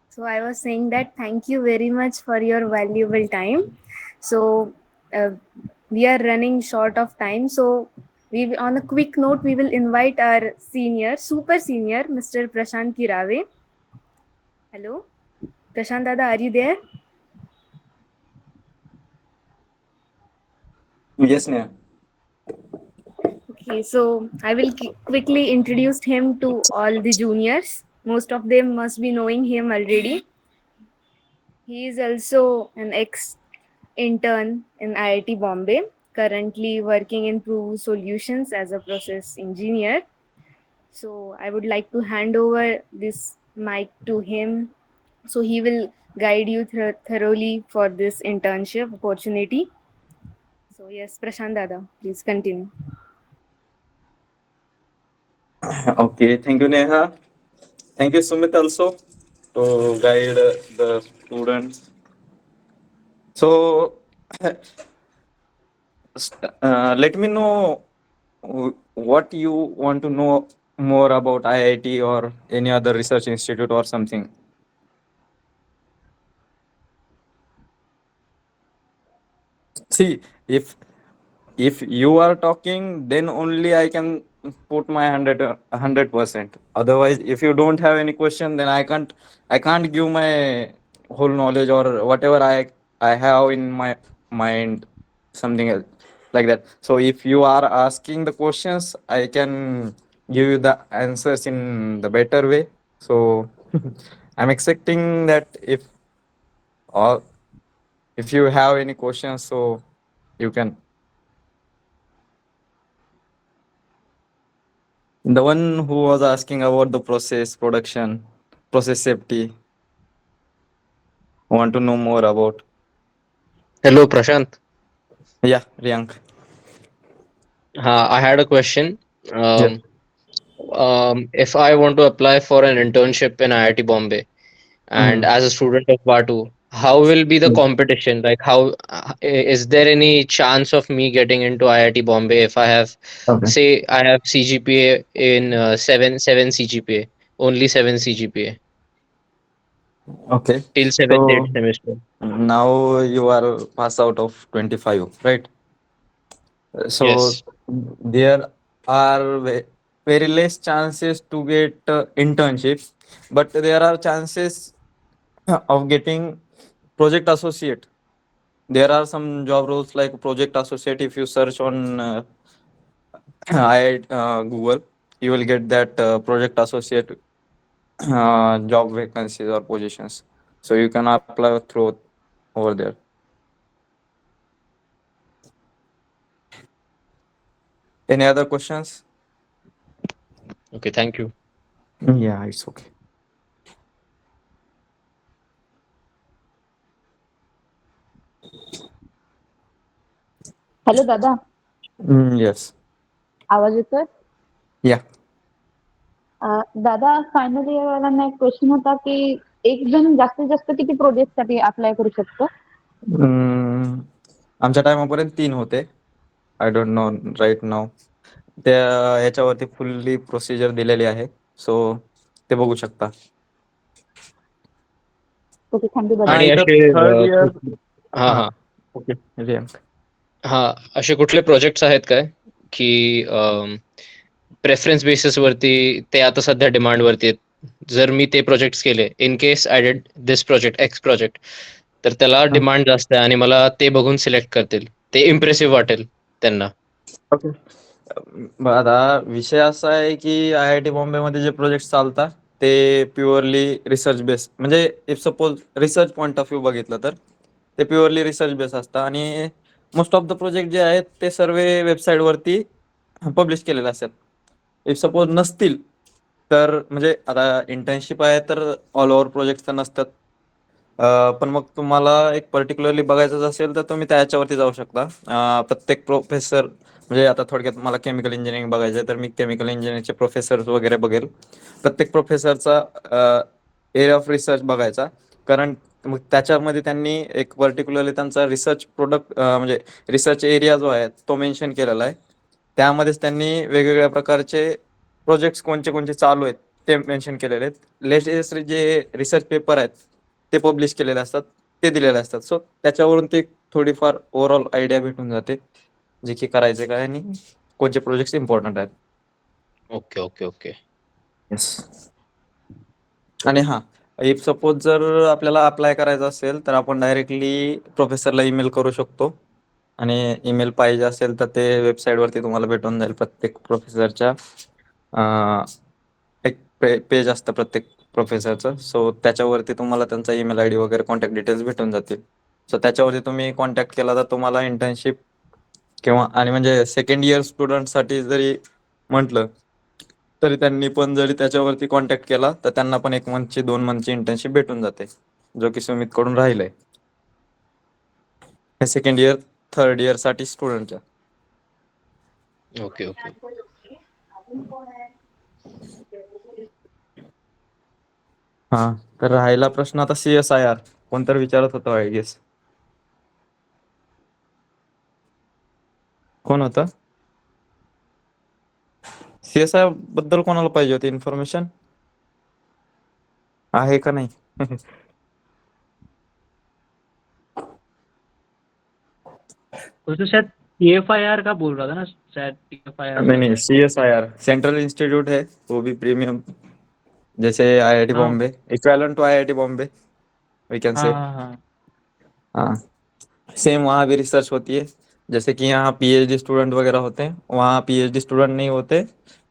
Speaker 9: so I was saying that thank you very much for your valuable time. So we are running short of time. So on a quick note, we will invite our senior, super senior, Mr. Prashant Kirave. Hello, Prashant Dada, are you there?
Speaker 8: Yes, Neha.
Speaker 9: Okay, so I will quickly introduce him to all the juniors. Most of them must be knowing him already. He is also an ex-intern in IIT Bombay, currently working in Prove Solutions as a process engineer. So I would like to hand over this mic to him. So he will guide you thoroughly for this internship opportunity. So yes, Prashant Dada, please continue.
Speaker 8: Okay, thank you, Neha. Thank you, Sumit, also to guide the students. So, let me know what you want to know more about IIT or any other research institute or something. See, if you are talking, then only I can put my 100%. Otherwise, if you don't have any question, then I can't give my whole knowledge or whatever I have in my mind, something else like that. So if you are asking the questions, I can give you the answers in the better way. So I'm expecting that or if you have any questions, so you can. The one who was asking about the process, production, process safety, want to know more about.
Speaker 10: Hello, Prashant.
Speaker 8: Yeah, Riyank.
Speaker 10: I had a question.
Speaker 8: Yeah.
Speaker 10: If I want to apply for an internship in IIT Bombay, and
Speaker 8: Mm.
Speaker 10: as a student of Batu, how will be the
Speaker 8: Mm.
Speaker 10: competition? Like, how is there any chance of me getting into IIT Bombay if I have,
Speaker 8: Okay.
Speaker 10: say, I have CGPA in seven CGPA, only seven CGPA
Speaker 8: Okay.
Speaker 10: till seventh,
Speaker 8: So
Speaker 10: eighth semester?
Speaker 8: now you are pass out of 25, right? So
Speaker 10: Yes.
Speaker 8: there are very less chances to get internships, but there are chances of getting project associate. There are some job roles like project associate. If you search on Google, you will get that project associate job vacancies or positions. So you can apply through over there. Any other questions?
Speaker 10: Okay, thank you.
Speaker 8: Yeah, it's okay.
Speaker 7: Hello दादा,
Speaker 8: Yes.
Speaker 7: आवाज येतोय?
Speaker 8: Yeah.
Speaker 7: दादा, फायनल इयर वाल्यांना एक क्वेश्चन होता की एक जण जास्तीत जास्त किती प्रोजेक्ट साठी अप्लाय करू शकतो?
Speaker 8: आमच्या टायमापर्यंत 3 होते. आय डोंट नो राईट नाव. त्या याच्यावरती फुल्ली प्रोसिजर दिलेली आहे. सो ते बघू शकता.
Speaker 7: ओके, थँक्यू दादा.
Speaker 10: आणि
Speaker 8: इथं
Speaker 10: असे
Speaker 8: थर्ड इयर.
Speaker 10: हा
Speaker 8: हां.
Speaker 10: हा
Speaker 8: ओके. रियांक.
Speaker 10: हा असे कुठले प्रोजेक्ट्स आहेत काय की प्रेफरन्स बेसिस वरती ते आता सध्या डिमांड वरती आहेत? जर मी ते प्रोजेक्ट्स केले, in case I did this project x project, तर त्याला डिमांड जास्त आहे आणि मला ते बघून सिलेक्ट करतील, ते इम्प्रेसिव्ह वाटेल त्यांना.
Speaker 8: ओके. आता विषय असा आहे की IIT बॉम्बेमध्ये जे प्रोजेक्ट चालतात ते प्युअरली रिसर्च बेस, म्हणजे if suppose research point of view बघितलं तर ते प्युअरली रिसर्च बेस असतं आणि मोस्ट ऑफ द प्रोजेक्ट जे आहेत ते सर्व वेबसाईटवरती पब्लिश केलेले असतात. इफ सपोज नसतील तर म्हणजे आता इंटर्नशिप आहे तर ऑल ओव्हर प्रोजेक्ट तर नसतात. पण मग तुम्हाला एक पर्टिक्युलरली बघायचं असेल तर तुम्ही त्याच्यावरती जाऊ शकता. प्रत्येक प्रोफेसर म्हणजे आता थोडक्यात मला केमिकल इंजिनिअरिंग बघायचं आहे, तर मी केमिकल इंजिनिअरिंगचे प्रोफेसर वगैरे बघेल. प्रत्येक प्रोफेसरचा एरिया ऑफ रिसर्च बघायचा, कारण मग त्याच्यामध्ये त्यांनी एक पर्टिक्युलरली त्यांचा रिसर्च प्रोडक्ट म्हणजे रिसर्च एरिया जो आहे तो मेन्शन केलेला आहे. त्यामध्येच त्यांनी वेगवेगळ्या प्रकारचे प्रोजेक्ट्स कोणते कोणते चालू आहेत ते मेन्शन केलेले आहेत. लेटेस्ट जे रिसर्च पेपर आहेत ते पब्लिश केलेले असतात, ते दिलेले असतात. सो त्याच्यावरून ते थोडीफार ओव्हरऑल आयडिया भेटून जाते जे की करायचे काय आणि कोणते प्रोजेक्ट्स इम्पॉर्टंट आहेत.
Speaker 10: Okay okay okay.
Speaker 8: येस. आणि हां, इफ सपोज जर आपल्याला अप्लाय करायचं असेल तर आपण डायरेक्टली प्रोफेसरला ईमेल करू शकतो. आणि ईमेल पाहिजे असेल तर ते वेबसाईटवरती तुम्हाला भेटून जाईल. प्रत्येक प्रोफेसरच्या एक पेज असतं प्रत्येक प्रोफेसरचं. सो त्याच्यावरती तुम्हाला त्यांचा ईमेल आय डी वगैरे कॉन्टॅक्ट डिटेल्स भेटून जातील. सो त्याच्यावरती तुम्ही कॉन्टॅक्ट केला तर तुम्हाला इंटर्नशिप किंवा आणि म्हणजे सेकंड इयर स्टुडंटसाठी जरी म्हटलं तरी त्यांनी पण जरी त्याच्यावरती कॉन्टॅक्ट केला तर त्यांना पण 1 मंथची 2 मंथची इंटर्नशिप भेटून जाते, जो की सुमित कडून राहिलंय हे सेकंड इयर थर्ड इयर साठी स्टुडंटच्या.
Speaker 10: Okay okay.
Speaker 8: हा, तर राहिला प्रश्न आता CSIR कोणतर विचारत होतं आय गेस. कोण होतं? CSIR बद्दल कोणाला पाहिजे होती इन्फॉर्मेशन, आहे का नाही?
Speaker 2: तो शायद TFIR का बोल रहा था ना, शायद TFIR.
Speaker 8: नहीं CSIR सेंट्रल इंस्टीट्यूट है, वो भी प्रीमियम, जैसे IIT
Speaker 2: हाँ
Speaker 8: Bombay, equivalent to IIT Bombay we can say.
Speaker 2: हाँ हाँ हाँ.
Speaker 8: हाँ, सेम वहाँ भी रिसर्च होती है. जैसे कि यहाँ PhD स्टूडेंट वगैरह होते हैं, वहाँ PhD स्टूडेंट नहीं होते,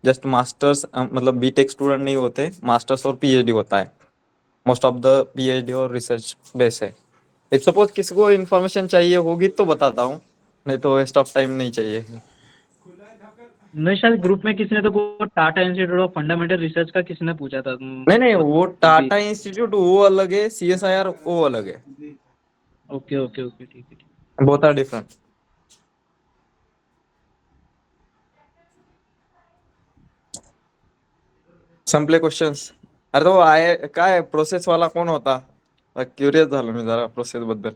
Speaker 8: जस्ट मास्टर्स मतलब बीटेक स्टूडेंट नहीं होते, मास्टर्स और PhD होता है. मोस्ट ऑफ द PhD और रिसर्च बेस है. इफ सपोज किसी को इन्फॉर्मेशन चाहिए होगी तो बताता हूँ, नहीं तो वेस्ट ऑफ टाइम नहीं चाहिए.
Speaker 2: नहीं, शायद ग्रुप में किसी ने तो वो Tata institute of fundamental research का किसी ने पूछा था.
Speaker 8: नहीं नहीं, वो टाटा इंस्टीट्यूट वो अलग है, CSIR वो अलग है,
Speaker 2: ओके ओके ओके, ठीक है.
Speaker 8: Both are different. संपले क्वेश्चन्स. अरे तो आहे काय प्रोसेस वाला कोण होता? क्युरियस झालो मी जरा प्रोसेस बद्दल.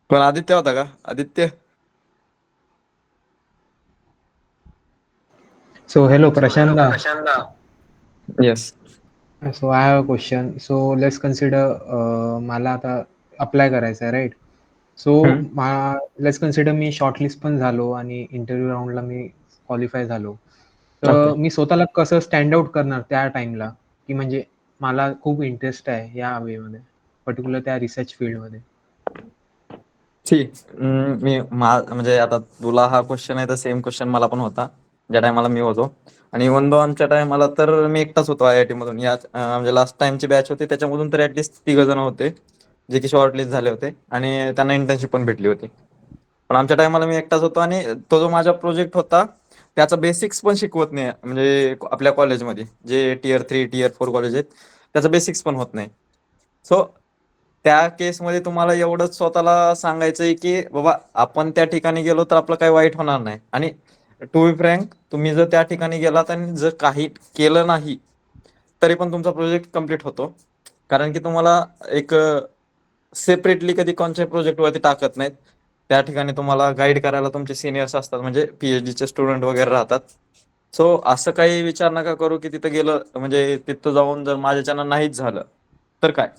Speaker 8: पण आदित्य होता का? Aditya.
Speaker 4: So hello Prashanda.
Speaker 8: Yes.
Speaker 4: So I have a question. So let's consider मला आता अप्लाय करायचं आहे राईट. सो लेट्स कन्सिडर मी शॉर्टलिस्ट पण झालो आणि इंटरव्ह्यू राऊंडला मी क्वालिफाय झालो. तर मी स्वतःला कसं स्टँड आउट करणार त्या टाइमला, की म्हणजे मला खूप इंटरेस्ट आहे या वेमध्ये, पर्टिक्युलर त्या रिसर्च फील्डमध्ये.
Speaker 8: ठीक. म्हणजे आता तुला हा क्वेश्चन आहे तर सेम क्वेश्चन मला पण होता ज्या टायमाला मी होतो. आणि इव्हन दो आमच्या टायमाला तर मी एकटाच होतो IIT मधून. या म्हणजे लास्ट टाइमची बॅच होती त्याच्यामधून तर ऍटलिस्ट 3 जण होते जे की शॉर्टलिस्ट झाले होते आणि त्यांना इंटर्नशिप पण भेटली होती. पण आमच्या टायमाला मी एकटाच होतो आणि तो जो माझा प्रोजेक्ट होता त्याचा बेसिक्स पण शिकवत नाही, म्हणजे आपल्या कॉलेजमध्ये जे Tier 3 Tier 4 कॉलेज आहेत त्याचा बेसिक्स पण होत नाही. सो त्या केसमध्ये तुम्हाला एवढंच स्वतःला सांगायचंय की बाबा आपण त्या ठिकाणी गेलो तर आपलं काही वाईट होणार नाही. आणि टू बी फ्रँक, तुम्ही जर त्या ठिकाणी गेलात आणि जर काही केलं नाही तरी पण तुमचा प्रोजेक्ट कम्प्लीट होतो, कारण की तुम्हाला एक सेपरेटली कधी कोणत्या प्रोजेक्टवरती टाकत नाहीत. त्या ठिकाणी तुम्हाला गाईड करायला तुमचे सिनियर्स असतात, म्हणजे PhDचे स्टुडंट वगैरे राहतात. सो असं काही विचार नका करू की तिथं गेलं म्हणजे तिथं जाऊन जर माझ्याच्यानं नाहीच झालं तर काय,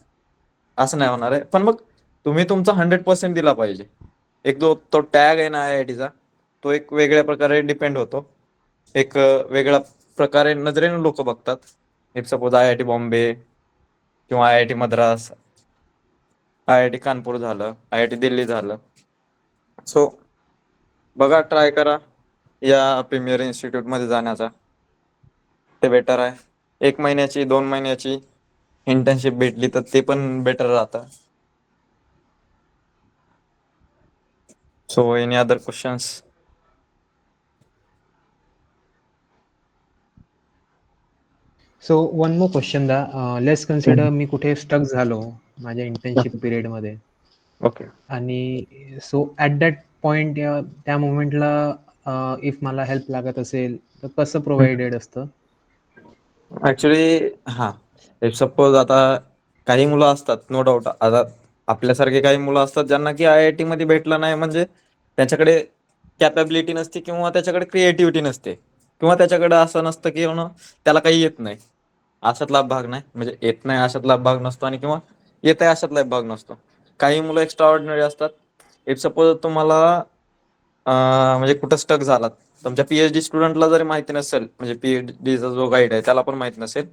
Speaker 8: असं नाही होणार आहे. पण मग तुम्ही तुमचा 100% दिला पाहिजे. एक जो तो टॅग आहे ना IITचा, तो एक वेगळ्या प्रकारे डिपेंड होतो. एक वेगळ्या प्रकारे नजरेने लोक बघतात. इफ सपोज IIT बॉम्बे किंवा IIT मद्रास, IIT कानपूर झालं, IIT दिल्ली झालं. सो बघा, ट्राय करा या प्रीमियर इन्स्टिट्यूटमध्ये जाण्याचा, ते बेटर आहे. 1 महिन्याची 2 महिन्याची इंटर्नशिप भेटली तर ते पण बेटर राहतं. So any other questions?
Speaker 4: So one more question दा, लेट्स कन्सिडर मी कुठे स्टक झालो माझ्या इंटर्नशिप पिरियडमध्ये.
Speaker 8: ओके.
Speaker 4: आणि सो ॲट दॅट पॉइंट त्या मोमेंटला इफ मला हेल्प लागत असेल तर कसं प्रोव्हाइडेड असतं?
Speaker 8: ऍक्च्युली हा, इफ सपोज आता काही मुलं असतात, नो डाऊट, आता आपल्यासारखे काही मुलं असतात ज्यांना की IIT मध्ये भेटलं नाही म्हणजे त्याच्याकडे कॅपॅबिलिटी नसते किंवा त्याच्याकडे क्रिएटिव्हिटी नसते किंवा त्याच्याकडे असं नसतं की त्याला काही येत नाही. अशातला भाग नाही, म्हणजे येत नाही अशातला भाग नसतो आणि किंवा येत आहे अशातला भाग नसतो. काही मुलं एक्स्ट्रा ऑर्डिनरी असतात. इफ सपोज तुम्हाला म्हणजे कुठं स्टक झालात, तुमच्या PhD स्टुडंटला जरी माहिती नसेल, म्हणजे PhDचा जो गाईड आहे त्याला पण माहिती नसेल,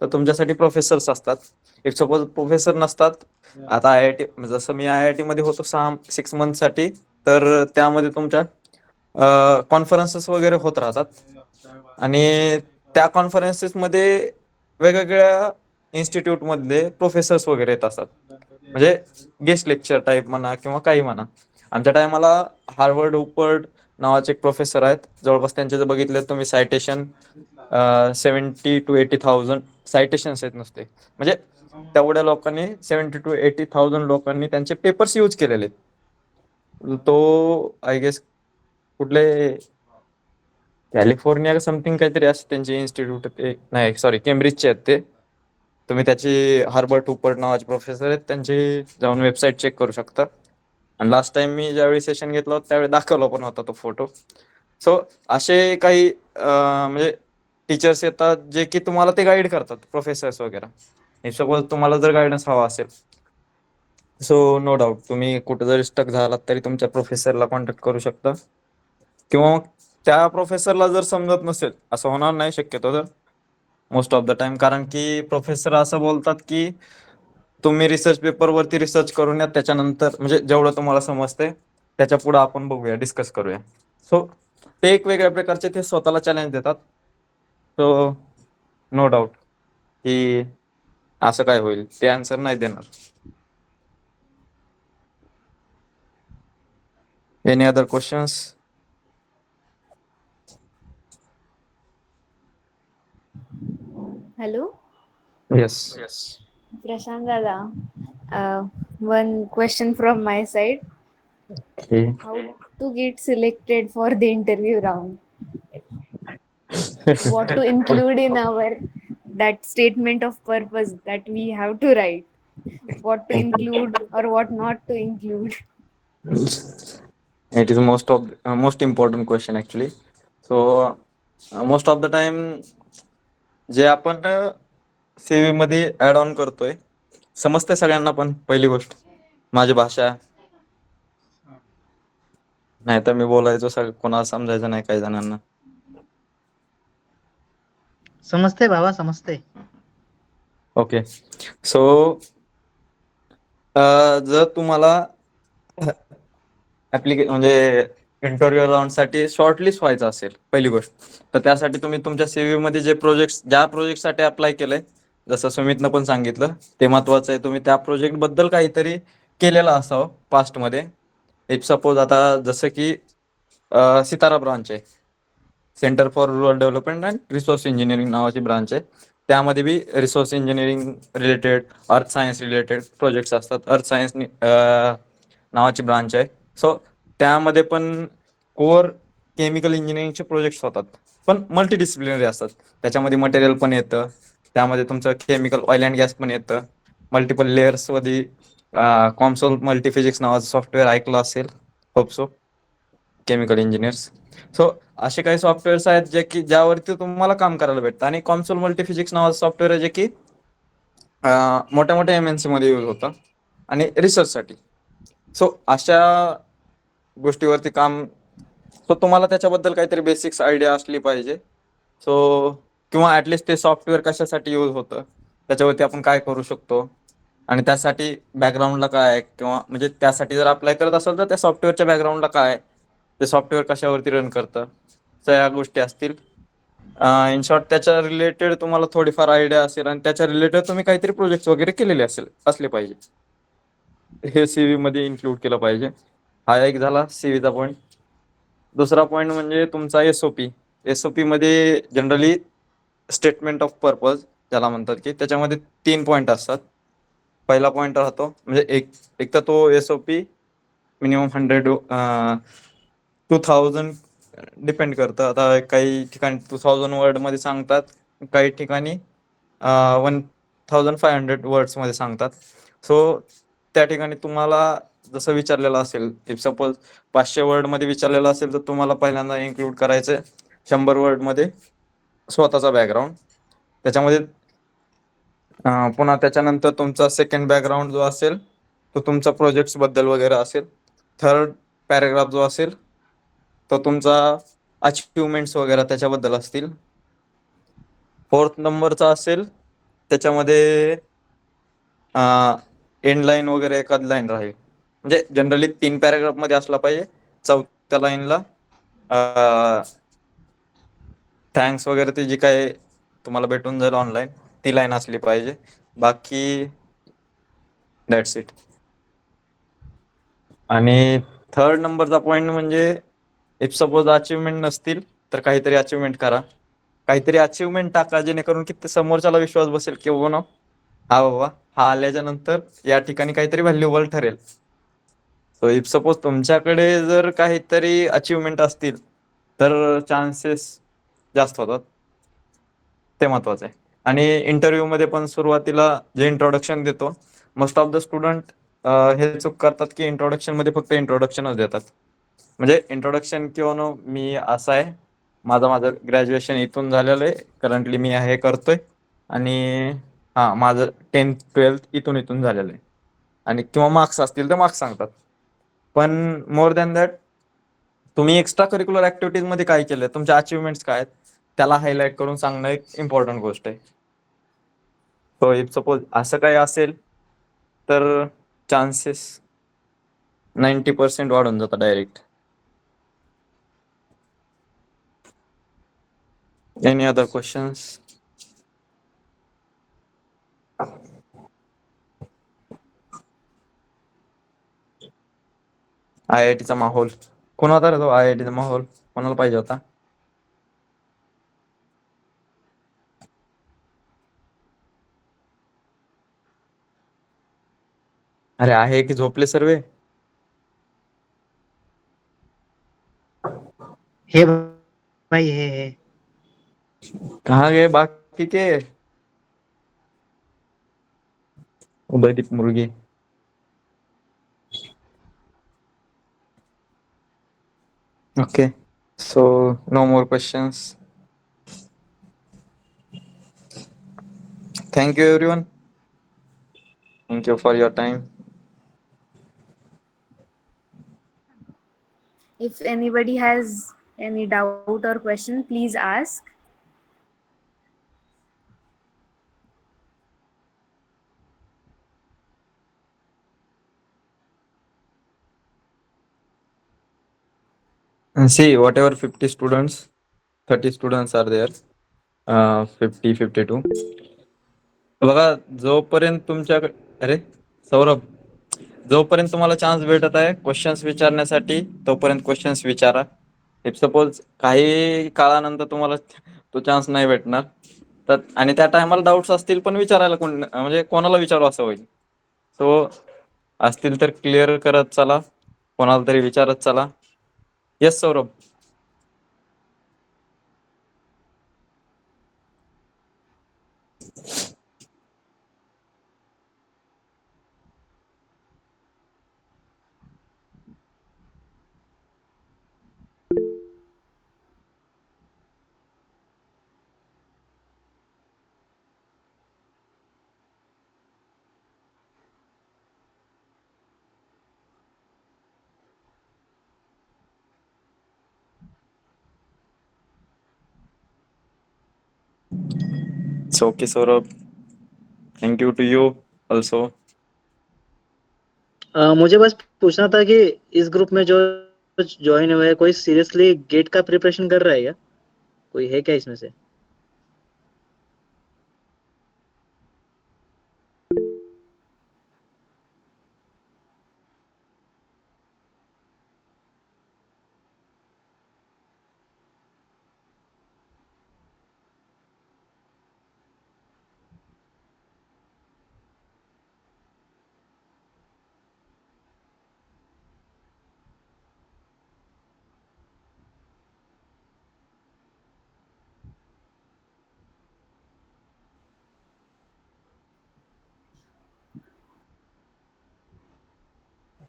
Speaker 8: तर तुमच्यासाठी प्रोफेसर्स असतात. इफ सपोज प्रोफेसर नसतात, आता IIT, जसं मी IIT मध्ये होतो 6 मंथसाठी, तर त्यामध्ये तुमच्या कॉन्फरन्सेस वगैरे होत राहतात आणि त्या कॉन्फरन्सेसमध्ये वेगवेगळ्या इन्स्टिट्यूटमधले प्रोफेसर्स वगैरे येत असतात, म्हणजे गेस्ट लेक्चर टाईप म्हणा किंवा काही म्हणा. आमच्या टायमाला हार्वर्ड हुपर्ड नावाचे एक प्रोफेसर आहेत, जवळपास त्यांचे जर बघितले तुम्ही सायटेशन 70,000 to 80,000 सायटेशन्स आहेत नुसते, म्हणजे तेवढ्या लोकांनी 70,000 to 80,000 लोकांनी त्यांचे पेपर्स यूज केलेले आहेत. तो आय गेस कुठले कॅलिफोर्निया समथिंग काहीतरी असं त्यांचे इन्स्टिट्यूट, नाही सॉरी केम्ब्रिजचे आहेत ते. तुम्ही त्याची हार्वर्ड हुपर्ड नावाचे प्रोफेसर आहेत, त्यांची जाऊन वेबसाईट चेक करू शकता. आणि लास्ट टाइम मी ज्यावेळी सेशन घेतलं होतं त्यावेळी दाखवला पण होता तो फोटो. सो असे काही म्हणजे टीचर्स येतात जे की तुम्हाला ते गाईड करतात, प्रोफेसर्स वगैरे. इफ सपोज तुम्हाला जर गायडन्स हवा असेल, सो नो डाऊट तुम्ही कुठं जरी स्टक झालात तरी तुमच्या प्रोफेसरला कॉन्टॅक्ट करू शकता. किंवा मग त्या प्रोफेसरला जर समजत नसेल, असं होणार नाही शक्यतो तर मोस्ट ऑफ द टाइम, कारण की प्रोफेसर असं बोलतात की तुम्ही रिसर्च पेपरवरती रिसर्च करून या, त्याच्यानंतर म्हणजे जेवढं तुम्हाला समजते त्याच्या पुढे आपण बघूया, डिस्कस करूया. सो ते एक वेगळ्या प्रकारचे ते स्वतःला चॅलेंज देतात. सो नो डाऊट की असं काय होईल ते आन्सर नाही देणार. Any other questions?
Speaker 9: Hello,
Speaker 8: Yes.
Speaker 9: Prashant Dada. One question from my side.
Speaker 8: Okay.
Speaker 9: How to get selected for the interview round? What to include in our that statement of purpose that we have to write? What to include or what not to include?
Speaker 8: It is most important question actually. So most of the time जे आपण CV मध्ये ऍड ऑन करतोय, समजते सगळ्यांना, पण पहिली गोष्ट माझी भाषा, नाही तर मी बोलायचो कोणाला समजायचं नाही काही जणांना.
Speaker 2: समजते बाबा, समजते.
Speaker 8: ओके. सो जर तुम्हाला म्हणजे इंटरव्ह्यू राऊंड साठी शॉर्टलिस्ट व्हायचं असेल पहिली गोष्ट, तर त्यासाठी तुम्ही तुमच्या CV मध्ये ज्या प्रोजेक्टसाठी अप्लाय केलंय, जसं सुमितनं पण सांगितलं, ते महत्वाचं आहे. तुम्ही त्या प्रोजेक्ट बद्दल काहीतरी केलेलं असावं पास्टमध्ये. इफ सपोज आता जसं की सितारा ब्रांच आहे, centre for rural development and resource engineering नावाची ब्रांच आहे. त्यामध्ये बी resource engineering related, earth science related projects असतात. अर्थ सायन्स नावाची ब्रांच आहे. सो त्यामध्ये पण कोर केमिकल इंजिनिअरिंगचे प्रोजेक्ट्स होतात, पण मल्टीडिसिप्लिनरी असतात. त्याच्यामध्ये मटेरियल पण येतं, त्यामध्ये तुमचं केमिकल ऑइल अँड गॅस पण येतं, मल्टिपल लेयर्समध्ये कॉम्सोल मल्टीफिजिक्स नावाचं सॉफ्टवेअर ऐकलं असेल, hope so, chemical engineers. So असे काही सॉफ्टवेअर्स आहेत जे की ज्यावरती तुम्हाला काम करायला भेटतं. आणि कॉम्सोल मल्टीफिजिक्स नावाचं सॉफ्टवेअर आहे जे की मोठ्या मोठ्या MNC मध्ये यूज होतं आणि रिसर्चसाठी. सो अशा गोष्टीवरती काम, सो तुम्हाला त्याच्याबद्दल काहीतरी बेसिक्स आयडिया असली पाहिजे. सो किंवा ऍटलिस्ट ते सॉफ्टवेअर कशासाठी यूज होतं, त्याच्यावरती आपण काय करू शकतो, आणि त्यासाठी बॅकग्राऊंडला काय आहे, किंवा म्हणजे त्यासाठी जर अप्लाय करत असेल तर त्या सॉफ्टवेअरच्या बॅकग्राऊंडला काय आहे, ते सॉफ्टवेअर कशावरती रन करतं, या गोष्टी असतील. इन शॉर्ट त्याच्या रिलेटेड तुम्हाला थोडीफार आयडिया असेल आणि त्याच्या रिलेटेड तुम्ही काहीतरी प्रोजेक्ट वगैरे केलेले असले पाहिजे, हे CV मध्ये इन्क्लूड केलं पाहिजे. हा एक झाला CVचा पॉईंट. दुसरा पॉईंट म्हणजे तुमचा SOP मध्ये जनरली स्टेटमेंट ऑफ पर्पज ज्याला म्हणतात, की त्याच्यामध्ये 3 पॉईंट असतात. पहिला पॉईंट राहतो, म्हणजे एक तर तो SOP मिनिमम 2000 डिपेंड करतं. आता काही ठिकाणी 2000 वर्ड मध्ये सांगतात, काही ठिकाणी 1500 वर्ड्स मध्ये सांगतात. सो त्या ठिकाणी तुम्हाला जसं विचारलेलं असेल, इफ सपोज 500 वर्ड मध्ये विचारलेलं असेल, तर तुम्हाला पहिल्यांदा इन्क्लूड करायचं 100 वर्ड मध्ये स्वतःचा बॅकग्राऊंड. त्याच्यामध्ये पुन्हा त्याच्यानंतर तुमचा सेकंड बॅकग्राऊंड जो असेल तो तुमचा प्रोजेक्ट्स बद्दल वगैरे असेल. थर्ड पॅरेग्राफ जो असेल तो तुमचा अचिव्हमेंट्स वगैरे त्याच्याबद्दल असतील. फोर्थ नंबरचा असेल त्याच्यामध्ये एंड लाईन वगैरे एखाद लाईन राहील. म्हणजे जनरली 3 पॅरेग्राफ मध्ये असला पाहिजे. चौथ्या लाईनला थँक्स वगैरे ती जी काय तुम्हाला भेटून जाईल ऑनलाईन ती लाईन असली पाहिजे. बाकी दॅट्स इट. आणि थर्ड नंबरचा पॉईंट म्हणजे इफ सपोज अचिव्हमेंट नसतील तर काहीतरी अचिव्हमेंट करा, काहीतरी अचिव्हमेंट टाका, जेणेकरून की ते समोरच्याला विश्वास बसेल की हो ना, हा बाबा हा आल्याच्या नंतर या ठिकाणी काहीतरी व्हॅल्युएबल ठरेल. सो इफ सपोज तुमच्याकडे जर काहीतरी अचिव्हमेंट असतील तर चान्सेस जास्त होतात, ते महत्वाचं आहे. आणि इंटरव्ह्यू मध्ये पण सुरुवातीला जे इंट्रोडक्शन देतो, मोस्ट ऑफ द स्टुडंट हे चूक करतात की इंट्रोडक्शन मध्ये फक्त इंट्रोडक्शनच देतात. म्हणजे इंट्रोडक्शन किंवा नो मी असा आहे, माझं ग्रॅज्युएशन इथून झालेलं आहे, करंटली मी हे करतोय, आणि माझं 10th 12th इथून झालेलं आहे, आणि किंवा मार्क्स असतील तर मार्क्स सांगतात. पण मोर दॅन दॅट तुम्ही एक्स्ट्रा करिक्युलर ऍक्टिव्हिटीज मध्ये काय केलं, तुमच्या अचिव्हमेंट्स काय आहेत, त्याला हायलाइट करून सांगणं एक इम्पॉर्टंट गोष्ट आहे. सो इफ सपोज असं काही असेल तर चान्सेस 90% वाढून जातात डायरेक्ट. Any other questions? IITचा माहोल कोण होता रे तो? IITचा माहोल कोणाला पाहिजे होता? अरे आहे की झोपले सर्व?
Speaker 2: हे भाई हे
Speaker 8: कहाँ गए बाकी के? उदयदीप मुर्गी. Okay, so no more questions. Thank you everyone. Thank you for your time.
Speaker 9: If anybody has any doubt or question, please ask.
Speaker 8: And see, whatever 50 students, 30 students are there, 50, 52. बघा, जोपर्यंत तुमच्याकडे, अरे सौरभ, जोपर्यंत तुम्हाला चान्स भेटत आहे क्वेश्चन्स विचारण्यासाठी तोपर्यंत क्वेश्चन्स विचारा. इफ सपोज काही काळानंतर तुम्हाला तो चान्स नाही भेटणार तर, आणि त्या टायमाला डाऊट्स असतील पण विचारायला म्हणजे कोणाला विचारू असं होईल. सो असतील तर क्लिअर करत चला, कोणाला तरी विचारत चला. Yes Saurabh. It's okay, Saurabh. Thank you to you also.
Speaker 2: मुझे बस पूछना था कि इस ग्रुप में जो ज्वाइन हुए हैं, कोई सीरियसली गेट का प्रिपरेशन कर रहा है क्या? कोई है क्या इसमें से?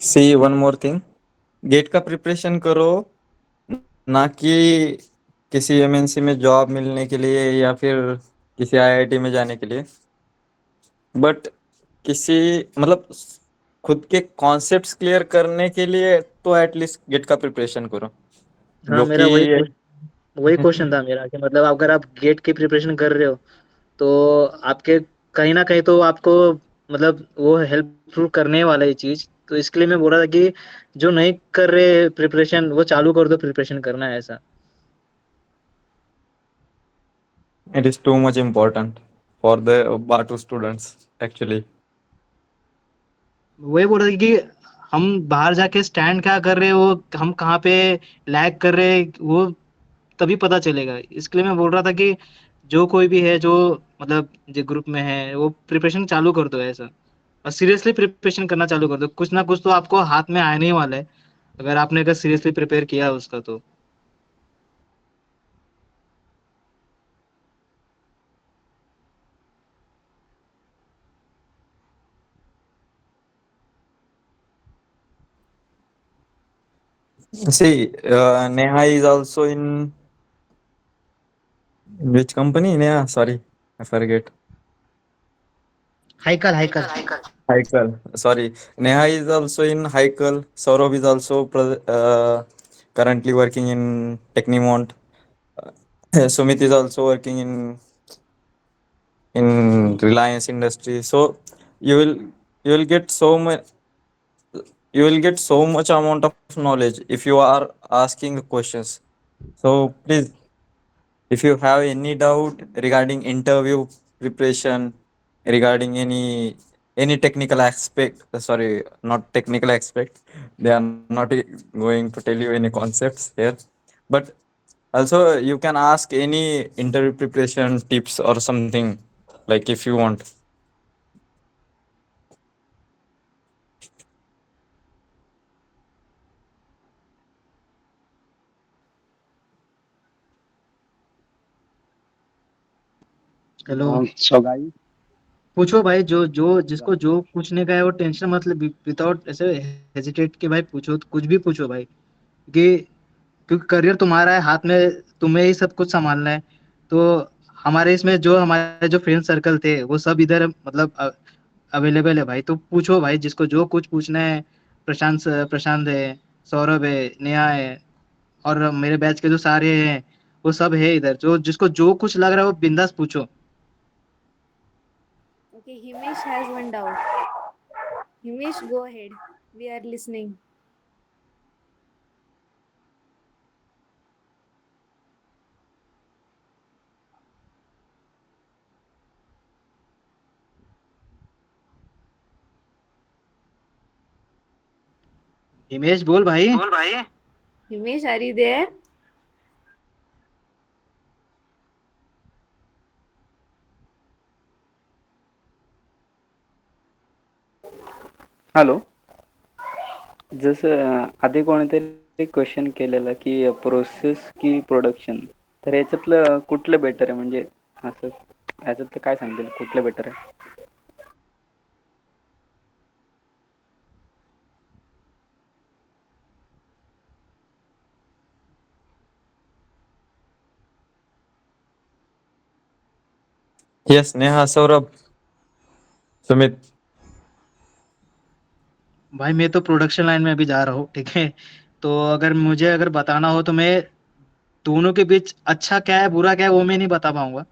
Speaker 8: See one more thing, GATE का प्रिपरेशन करो, ना कि किसी एमएनसी में जॉब मिलने के लिए या फिर किसी आईआईटी में जाने के लिए, बट किसी मतलब खुद के कॉन्सेप्ट्स क्लियर करने के लिए तो एटलीस्ट गेट का प्रिपरेशन करो,
Speaker 2: हाँ,
Speaker 8: जो
Speaker 2: मेरा
Speaker 8: कि
Speaker 2: वही क्वेश्चन था मेरा कि मतलब अगर आप गेट की प्रिपरेशन कर रहे हो तो आपके कहीं ना कहीं तो आपको मतलब वो हेल्पफुल करने वाला है ये चीज, तो इसके लिए मैं बोल रहा था कि जो नहीं कर रहे प्रिपरेशन वो चालू कर दो प्रिपरेशन करना है ऐसा।
Speaker 8: it is too much important for the Batu students actually.
Speaker 2: वही बोल रहा था कि हम बाहर जाके स्टैंड क्या कर रहे हैं, वो हम कहाँ पे लैग कर रहे हैं वो तभी पता चलेगा। इसके लिए मैं बोल रहा था कि जो कोई भी है जो मतलब जो ग्रुप में है वो प्रिपरेशन चालू कर दो ऐसा, और सीरियसली प्रिपरेशन करना चालू कर दो। कुछ ना कुछ तो आपको हाथ में आने ही वाला है अगर आपने अगर सीरियसली प्रिपेयर किया उसका तो।
Speaker 8: See, Neha is also in which company? Neha, sorry, I forget.
Speaker 2: हाइकल हाइकल।
Speaker 8: Haikal. Sorry, Neha is also in Haikal. Saurabh is also currently working in Technimont. Sumit is also working in Reliance Industry. So you will you will get so much you will get so much amount of knowledge if you are asking questions. So please, if you have any doubt regarding interview preparation, regarding any technical aspect, sorry, not technical aspect, they are not going to tell you any concepts here. But also you can ask any interview preparation tips or something, like if you want.
Speaker 2: Hello.
Speaker 11: So guys,
Speaker 2: पूछो भाई, जो जो जिसको जो पूछने का है वो टेंशन मतलब विदाउट ऐसे हेजिटेट के भाई पूछो, कुछ भी पूछो भाई, कि क्योंकि करियर तुम्हारा है हाथ में, तुम्हें ही सब कुछ संभालना है। तो हमारे इसमें जो हमारे जो फ्रेंड सर्कल थे वो सब इधर मतलब अवेलेबल है भाई, तो पूछो भाई जिसको जो कुछ पूछना है। प्रशांत है, सौरभ है, नेहा है, और मेरे बैच के जो सारे हैं वो सब है इधर, जो जिसको जो कुछ लग रहा है वो बिंदास पूछो।
Speaker 9: Okay, Himesh has one doubt. Himesh, go ahead. We are listening.
Speaker 2: Himesh बोल भाई।
Speaker 9: Himesh, are you there?
Speaker 11: Hello. जसं आधी कोणीतरी क्वेश्चन केलेलं की प्रोसेस की प्रोडक्शन, तर याच्यातलं कुठलं बेटर आहे, म्हणजे असं याच्यातलं काय सांगतील कुठलं बेटर आहे?
Speaker 8: Yes, Neha, Saurabh, Sumit.
Speaker 2: भाई मैं तो प्रोडक्शन लाइन में अभी जा रहा हूँ, ठीक है। तो अगर मुझे अगर बताना हो तो मैं दोनों के बीच अच्छा क्या है बुरा क्या है वो मैं नहीं बता पाऊंगा।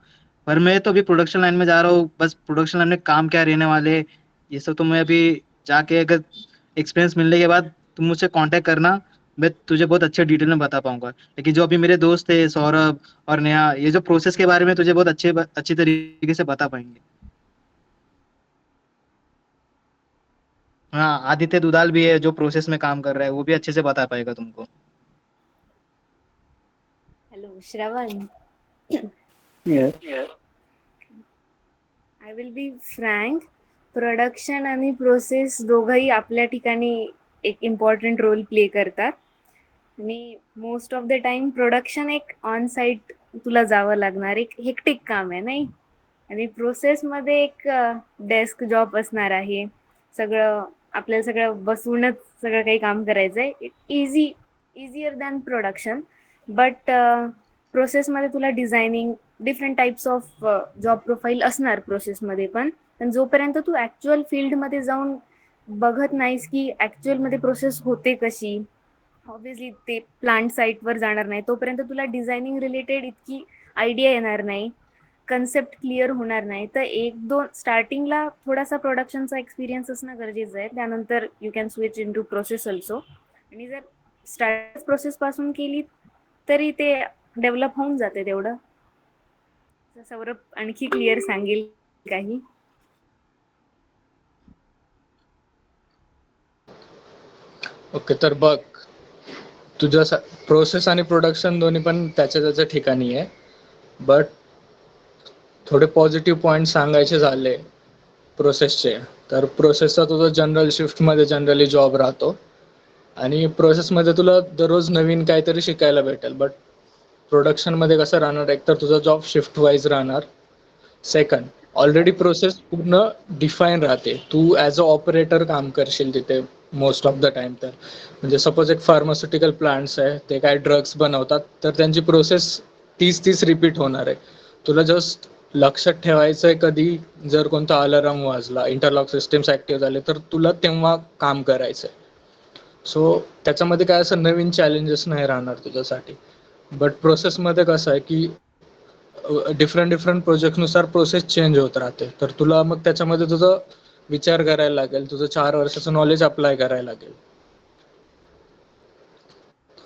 Speaker 2: पर मैं तो अभी प्रोडक्शन लाइन में जा रहा हूँ, बस प्रोडक्शन लाइन में काम क्या रहने वाले ये सब तो मैं अभी जाके अगर एक्सपीरियंस मिलने के बाद तुम मुझसे कांटेक्ट करना, मैं तुझे बहुत अच्छे डिटेल में बता पाऊंगा। लेकिन जो अभी मेरे दोस्त थे सौरभ और नेहा, ये जो प्रोसेस के बारे में तुझे बहुत अच्छी तरीके से बता पाएंगे। हाँ, आदित्य दुधाल भी है जो प्रोसेस में काम कर रहा है, वो भी अच्छे से बता पाएगा तुमको।
Speaker 9: Hello, Shravan.
Speaker 11: Yes.
Speaker 9: I will be frank. Production आणि प्रोसेस दोघंही आपल्या ठिकाणी एक इम्पॉर्टंट रोल प्ले करतात, आणि most of the time production एक ऑन साईट तुला जावं लागणार एक हेक्टिक काम आहे नाही, आणि प्रोसेसमध्ये एक डेस्क जॉब असणार आहे, सगळं आपल्याला सगळं बसूनच सगळं काही काम करायचं आहे. Easier than production. बट प्रोसेसमध्ये तुला designing different types of job profile असणार प्रोसेसमध्ये पण जोपर्यंत तू ॲक्च्युअल फील्डमध्ये जाऊन बघत नाहीस की ॲक्च्युअलमध्ये प्रोसेस होते कशी, ऑब्व्हियसली ते प्लांट साईटवर जाणार नाही तोपर्यंत तुला डिझायनिंग रिलेटेड इतकी आयडिया येणार नाही, कन्सेप्ट क्लिअर होणार नाही. तर 1-2 स्टार्टिंगला थोडासा प्रोडक्शनचा एक्सपिरियन्स असणं गरजेचं आहे. त्यानंतर you can switch into process also. आणि जर स्टार्ट प्रोसेसपासून केली तरी ते डेव्हलप होऊन जाते तेवढं. सौरभ आणखी क्लिअर सांगेल काही.
Speaker 12: ओके, तर बघ, तुझ्या प्रोसेस आणि प्रोडक्शन दोन्ही पण त्याच्या ठिकाणी आहे. बट थोडे पॉझिटिव्ह पॉईंट सांगायचे झाले प्रोसेसचे, तर प्रोसेसचा तुझा जनरल शिफ्टमध्ये जनरली जॉब राहतो आणि प्रोसेसमध्ये तुला दररोज नवीन काहीतरी शिकायला भेटेल. बट प्रोडक्शनमध्ये कसं राहणार, एकतर तुझा जॉब शिफ्ट वाईज राहणार. सेकंड, ऑलरेडी प्रोसेस पूर्ण डिफाईन राहते. तू ॲज अ ऑपरेटर काम करशील तिथे मोस्ट ऑफ द टाइम. तर म्हणजे सपोज एक फार्मास्युटिकल प्लांट्स आहे, ते काय ड्रग्स बनवतात, तर त्यांची प्रोसेस तीच रिपीट होणार आहे. तुला जस्ट लक्षात ठेवायचं आहे कधी जर कोणता अलार्म वाजला, इंटरलॉक सिस्टम्स ॲक्टिव्ह झाले, तर तुला तेव्हा काम करायचं आहे. सो त्याच्यामध्ये काय असं नवीन चॅलेंजेस नाही राहणार तुझ्यासाठी. बट प्रोसेसमध्ये कसं आहे की डिफरंट प्रोजेक्टनुसार प्रोसेस चेंज होत राहते. तर तुला मग त्याच्यामध्ये तुझं विचार करायला लागेल, तुझं 4 वर्षाचं नॉलेज अप्लाय करायला लागेल.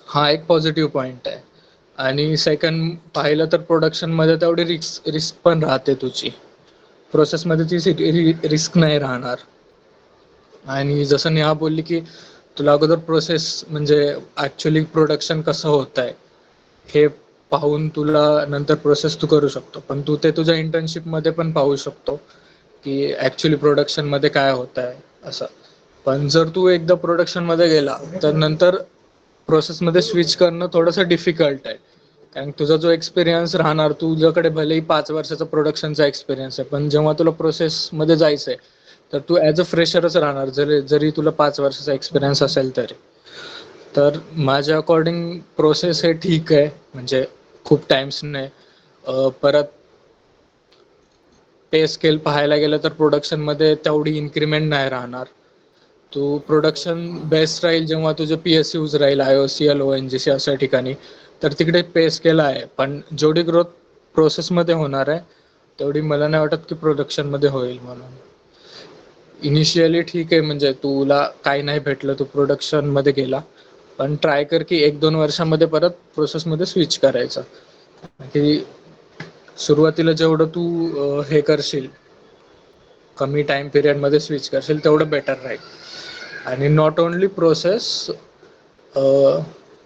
Speaker 12: हा एक पॉझिटिव्ह पॉईंट आहे. आणि सेकंड पाहिलं तर प्रोडक्शनमध्ये तेवढी रिस्क पण राहते तुझी. प्रोसेसमध्ये ती रिस्क नाही राहणार. आणि जसं नेहा बोलली की तुला अगोदर प्रोसेस म्हणजे ॲक्च्युली प्रोडक्शन कसं होत आहे हे पाहून तुला नंतर प्रोसेस तू करू शकतो. पण तू ते तुझ्या इंटर्नशिपमध्ये पण पाहू शकतो की ॲक्च्युली प्रोडक्शनमध्ये काय होत आहे असं. पण जर तू एकदा प्रोडक्शनमध्ये गेला तर नंतर प्रोसेसमध्ये स्विच करणं थोडंसं डिफिकल्ट आहे. कारण तुझा जो एक्सपिरियन्स राहणार, तुझ्याकडे भलेही 5 वर्षाचा प्रोडक्शनचा एक्सपिरियन्स आहे, पण जेव्हा तुला प्रोसेसमध्ये जायचं आहे तर तू ॲज अ फ्रेशरच राहणार, जरी तुला 5 वर्षाचा एक्सपिरियन्स असेल तरी. तर माझ्या अकॉर्डिंग प्रोसेस हे ठीक आहे, म्हणजे खूप टाइम्स नाही. परत पे स्केल पाहायला गेलं तर प्रोडक्शनमध्ये तेवढी इन्क्रीमेंट नाही राहणार. तू प्रोडक्शन बेस्ट राहील जेव्हा तुझे PSUs राहील, IOCL, ONGC अशा ठिकाणी, तर तिकडे पे स्केल आहे. पण जेवढी ग्रोथ प्रोसेसमध्ये होणार आहे तेवढी मला नाही वाटत की प्रोडक्शनमध्ये होईल. म्हणून इनिशियली ठीक आहे, म्हणजे तुला काही नाही भेटलं, तू प्रोडक्शनमध्ये गेला, पण ट्राय कर की 1-2 वर्षामध्ये परत प्रोसेसमध्ये स्विच करायचं. की सुरुवातीला जेवढं तू हे करशील, कमी टाइम पिरियडमध्ये स्विच करशील, तेवढं बेटर राहील. आणि नॉट ओन्ली प्रोसेस,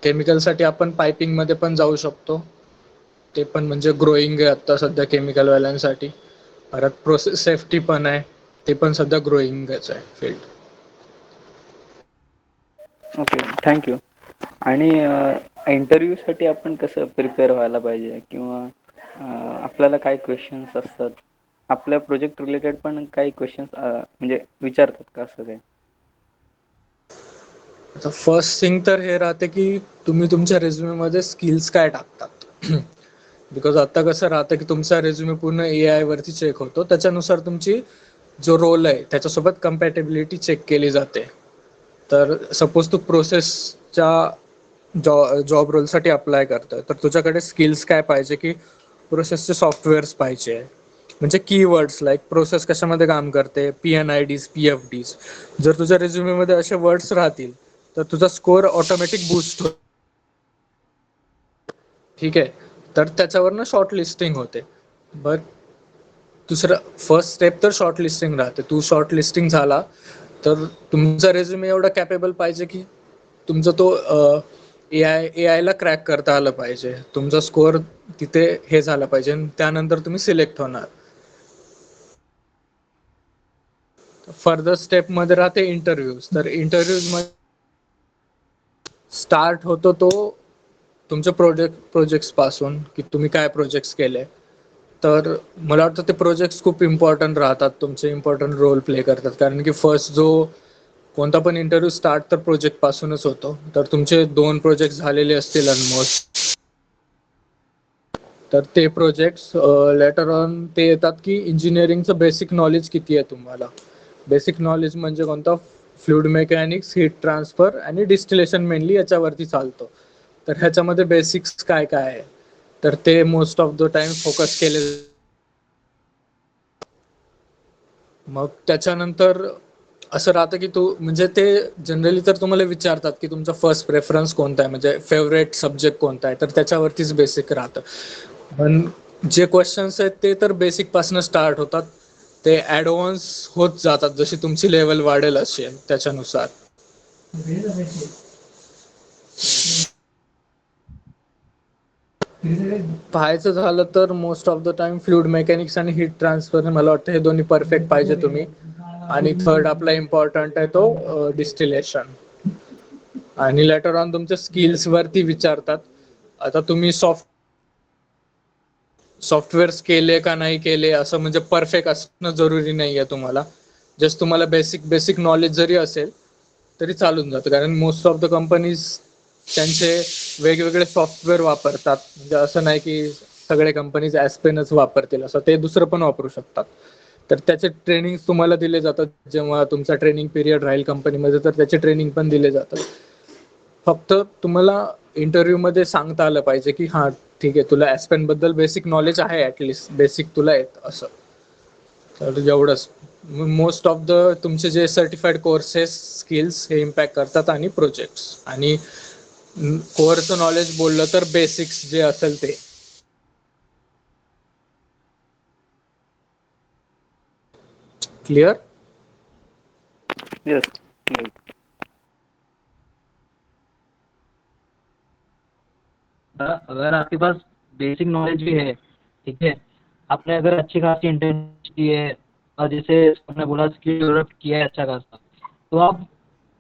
Speaker 12: केमिकलसाठी आपण पायपिंगमध्ये पण जाऊ शकतो. ते पण म्हणजे ग्रोईंग आहे आत्ता सध्या केमिकलवाल्यांसाठी. परत प्रोसेस सेफ्टी पण आहे, ते पण सध्या ग्रोईंगच आहे फील्ड.
Speaker 11: Okay, thank you. आणि इंटरव्ह्यूसाठी आपण कसं प्रिपेअर व्हायला पाहिजे, किंवा आपल्याला काय क्वेश्चन्स असतात, आपल्या प्रोजेक्ट रिलेटेड पण काही क्वेश्चन्स म्हणजे विचारतात का असं काय?
Speaker 12: आता फर्स्ट थिंग तर हे राहते की तुम्ही तुमच्या रेझ्युमेमध्ये स्किल्स काय टाकतात. बिकॉज आता कसं राहतं की तुमचा रेझ्युमे पूर्ण AI वरती चेक होतो, त्याच्यानुसार तुमची जो रोल आहे त्याच्यासोबत कम्पॅटेबिलिटी चेक केली जाते. तर सपोज तू प्रोसेसच्या जॉब रोलसाठी अप्लाय करतोय, तर तुझ्याकडे स्किल्स काय पाहिजे की प्रोसेसचे सॉफ्टवेअर्स पाहिजे, म्हणजे कीवर्ड्स लाईक प्रोसेस कशामध्ये काम करते, PNIDs, PFDs. जर तुझ्या रेझ्युमेमध्ये असे वर्ड्स राहतील तर तुझा स्कोअर ऑटोमॅटिक बूस्ट होतो. ठीक आहे, तर त्याच्यावरनं शॉर्ट लिस्टिंग होते. बट दुसरं फर्स्ट स्टेप तर शॉर्ट लिस्टिंग राहते. तू शॉर्ट लिस्टिंग झाला तर तुमचा रेझ्युमे एवढा कॅपेबल पाहिजे की तुमचा तो AI ला क्रॅक करता आलं पाहिजे. तुमचा स्कोअर तिथे हे झाला पाहिजे, त्यानंतर तुम्ही सिलेक्ट होणार. फर्दर स्टेपमध्ये राहते इंटरव्ह्यूज. तर इंटरव्ह्यूजमध्ये स्टार्ट होतो तो तुमच्या प्रोजेक्ट्स पासून की तुम्ही काय प्रोजेक्ट्स केले. तर मला वाटतं ते प्रोजेक्ट्स खूप इम्पॉर्टंट राहतात, तुमचे इम्पॉर्टंट रोल प्ले करतात. कारण की फर्स्ट जो कोणता पण इंटरव्ह्यू स्टार्ट तर प्रोजेक्ट पासूनच होतो. तर तुमचे 2 प्रोजेक्ट झालेले असतील ऑलमोस्ट, तर ते प्रोजेक्ट्स लेटर ऑन ते येतात की इंजिनिअरिंगचं बेसिक नॉलेज किती आहे तुम्हाला. बेसिक नॉलेज म्हणजे कोणतं, फ्लुइड मेकॅनिक्स, हीट ट्रान्सफर आणि डिस्टिलेशन मेनली याच्यावरती चालतो. तर ह्याच्यामध्ये बेसिक्स काय काय आहे, तर ते most of the time focus केले. मग त्याच्यानंतर असं राहतं की तू म्हणजे ते जनरली तर तुम्हाला विचारतात की तुमचा फर्स्ट प्रेफरन्स कोणता आहे, म्हणजे फेवरेट सब्जेक्ट कोणता आहे, तर त्याच्यावरतीच बेसिक राहतं. पण जे क्वेश्चन्स आहेत ते तर बेसिक पासून स्टार्ट होतात, ते ॲडव्हान्स होत जातात जशी तुमची लेवल वाढेल असेल त्याच्यानुसार. पाहायचं झालं तर most of the time fluid mechanics आणि हीट ट्रान्सफर मला वाटतं हे दोन्ही परफेक्ट पाहिजे तुम्ही. आणि थर्ड आपला इम्पॉर्टंट आहे तो डिस्टिलेशन. आणि लेटर ऑन तुमच्या स्किल्स वरती विचारतात. आता तुम्ही सॉफ्टवेअर्स केले का नाही केले असं म्हणजे परफेक्ट असणं जरुरी नाही आहे तुम्हाला. जस्ट तुम्हाला बेसिक नॉलेज जरी असेल तरी चालून जातं, कारण मोस्ट ऑफ द कंपनीज त्यांचे वेगवेगळे सॉफ्टवेअर वापरतात. म्हणजे असं नाही की सगळे कंपनीज ॲस्पेनच वापरतील, असं ते दुसरं पण वापरू शकतात. तर त्याचे ट्रेनिंग तुम्हाला दिले जातात जेव्हा तुमचा ट्रेनिंग पिरियड राहील कंपनीमध्ये, तर त्याचे ट्रेनिंग पण दिले जातात. फक्त तुम्हाला इंटरव्ह्यूमध्ये सांगता आलं पाहिजे की हां ठीक आहे, तुला ॲस्पेन बद्दल बेसिक नॉलेज आहे, ॲटलिस्ट बेसिक तुला येत असं. तर एवढंच. मोस्ट ऑफ द तुमचे जे सर्टिफाईड कोर्सेस स्किल्स हे इम्पॅक्ट करतात आणि प्रोजेक्ट्स. आणि कोअरचं नॉलेज बोललं तर बेसिक्स जे असेल ते. क्लिअर?
Speaker 11: येस.
Speaker 2: अगर आपके पास बेसिक नॉलेज भी है, ठीक है, आपने अगर अच्छी खासी इंटर्नशिप की है और जैसे आपने बोला स्किल डेवलप किया है अच्छा खासा, तो आप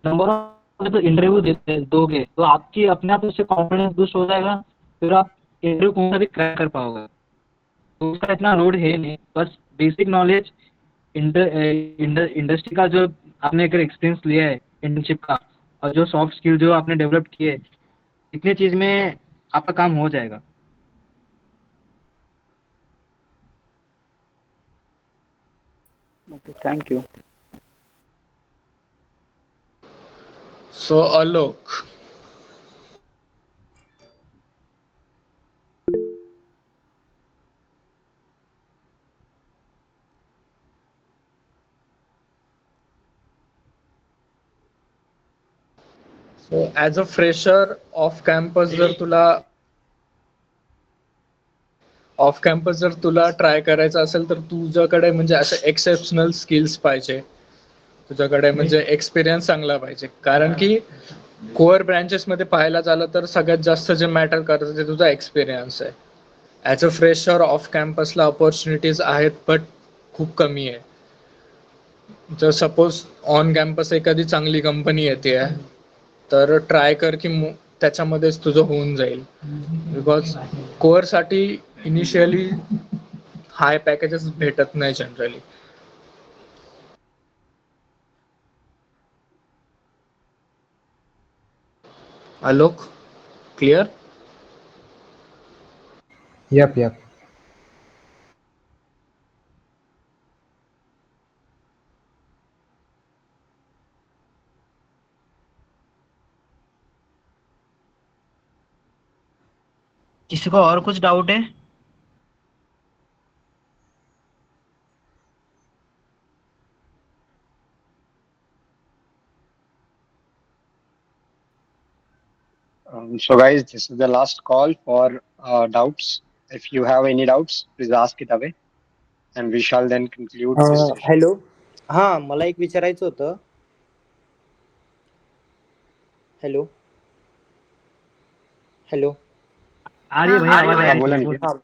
Speaker 2: नंबर ऑफ तो इंटरव्यू दोगे तो आपकी अपने आप उससे कॉन्फिडेंस बूस्ट हो जाएगा, फिर आप इंटरव्यू कौन सा भी क्रैक कर पाओगे. तो उसका इतना लोड है नहीं, बस बेसिक नॉलेज इंडस्ट्री का जो आपने अगर एक्सपीरियंस लिया है इंटर्नशिप का, और जो सॉफ्ट स्किल जो आपने डेवलप किए, इतनी चीज़ में आपका काम हो जाएगा.
Speaker 11: Okay, thank you.
Speaker 12: So Alok, so as a fresher off campus जर तुला ट्राय करायचं असेल तर तुझ्याकडे म्हणजे असं एक्सेप्शनल स्किल्स पाहिजे. तुझ्याकडे म्हणजे एक्सपिरियन्स चांगला पाहिजे, कारण की कोअर ब्रँचेसमध्ये पाहायला झालं तर सगळ्यात जास्त जे मॅटर करतं ते तुझा एक्सपिरियन्स आहे. ॲज अ फ्रेशर ऑफ कॅम्पसला अपॉर्च्युनिटीज आहेत, बट खूप कमी आहे. जर सपोज ऑन कॅम्पस एखादी चांगली कंपनी येते तर ट्राय कर की त्याच्यामध्येच तुझं होऊन जाईल. बिकॉज कोअरसाठी इनिशियली हाय पॅकेजेस भेटत नाही जनरली. आलोक, क्लिअर?
Speaker 4: यप.
Speaker 2: किसी को और कुछ डाउट है?
Speaker 1: So guys, this is the last call for doubts. If you have any doubts, please ask it away, and we shall then conclude this session.
Speaker 13: Hello. हां, मला एक विचारायचं होतं. हॅलो. हॅलो.
Speaker 2: अरे भैया आवाज
Speaker 1: हा, बोला ना.
Speaker 13: हां.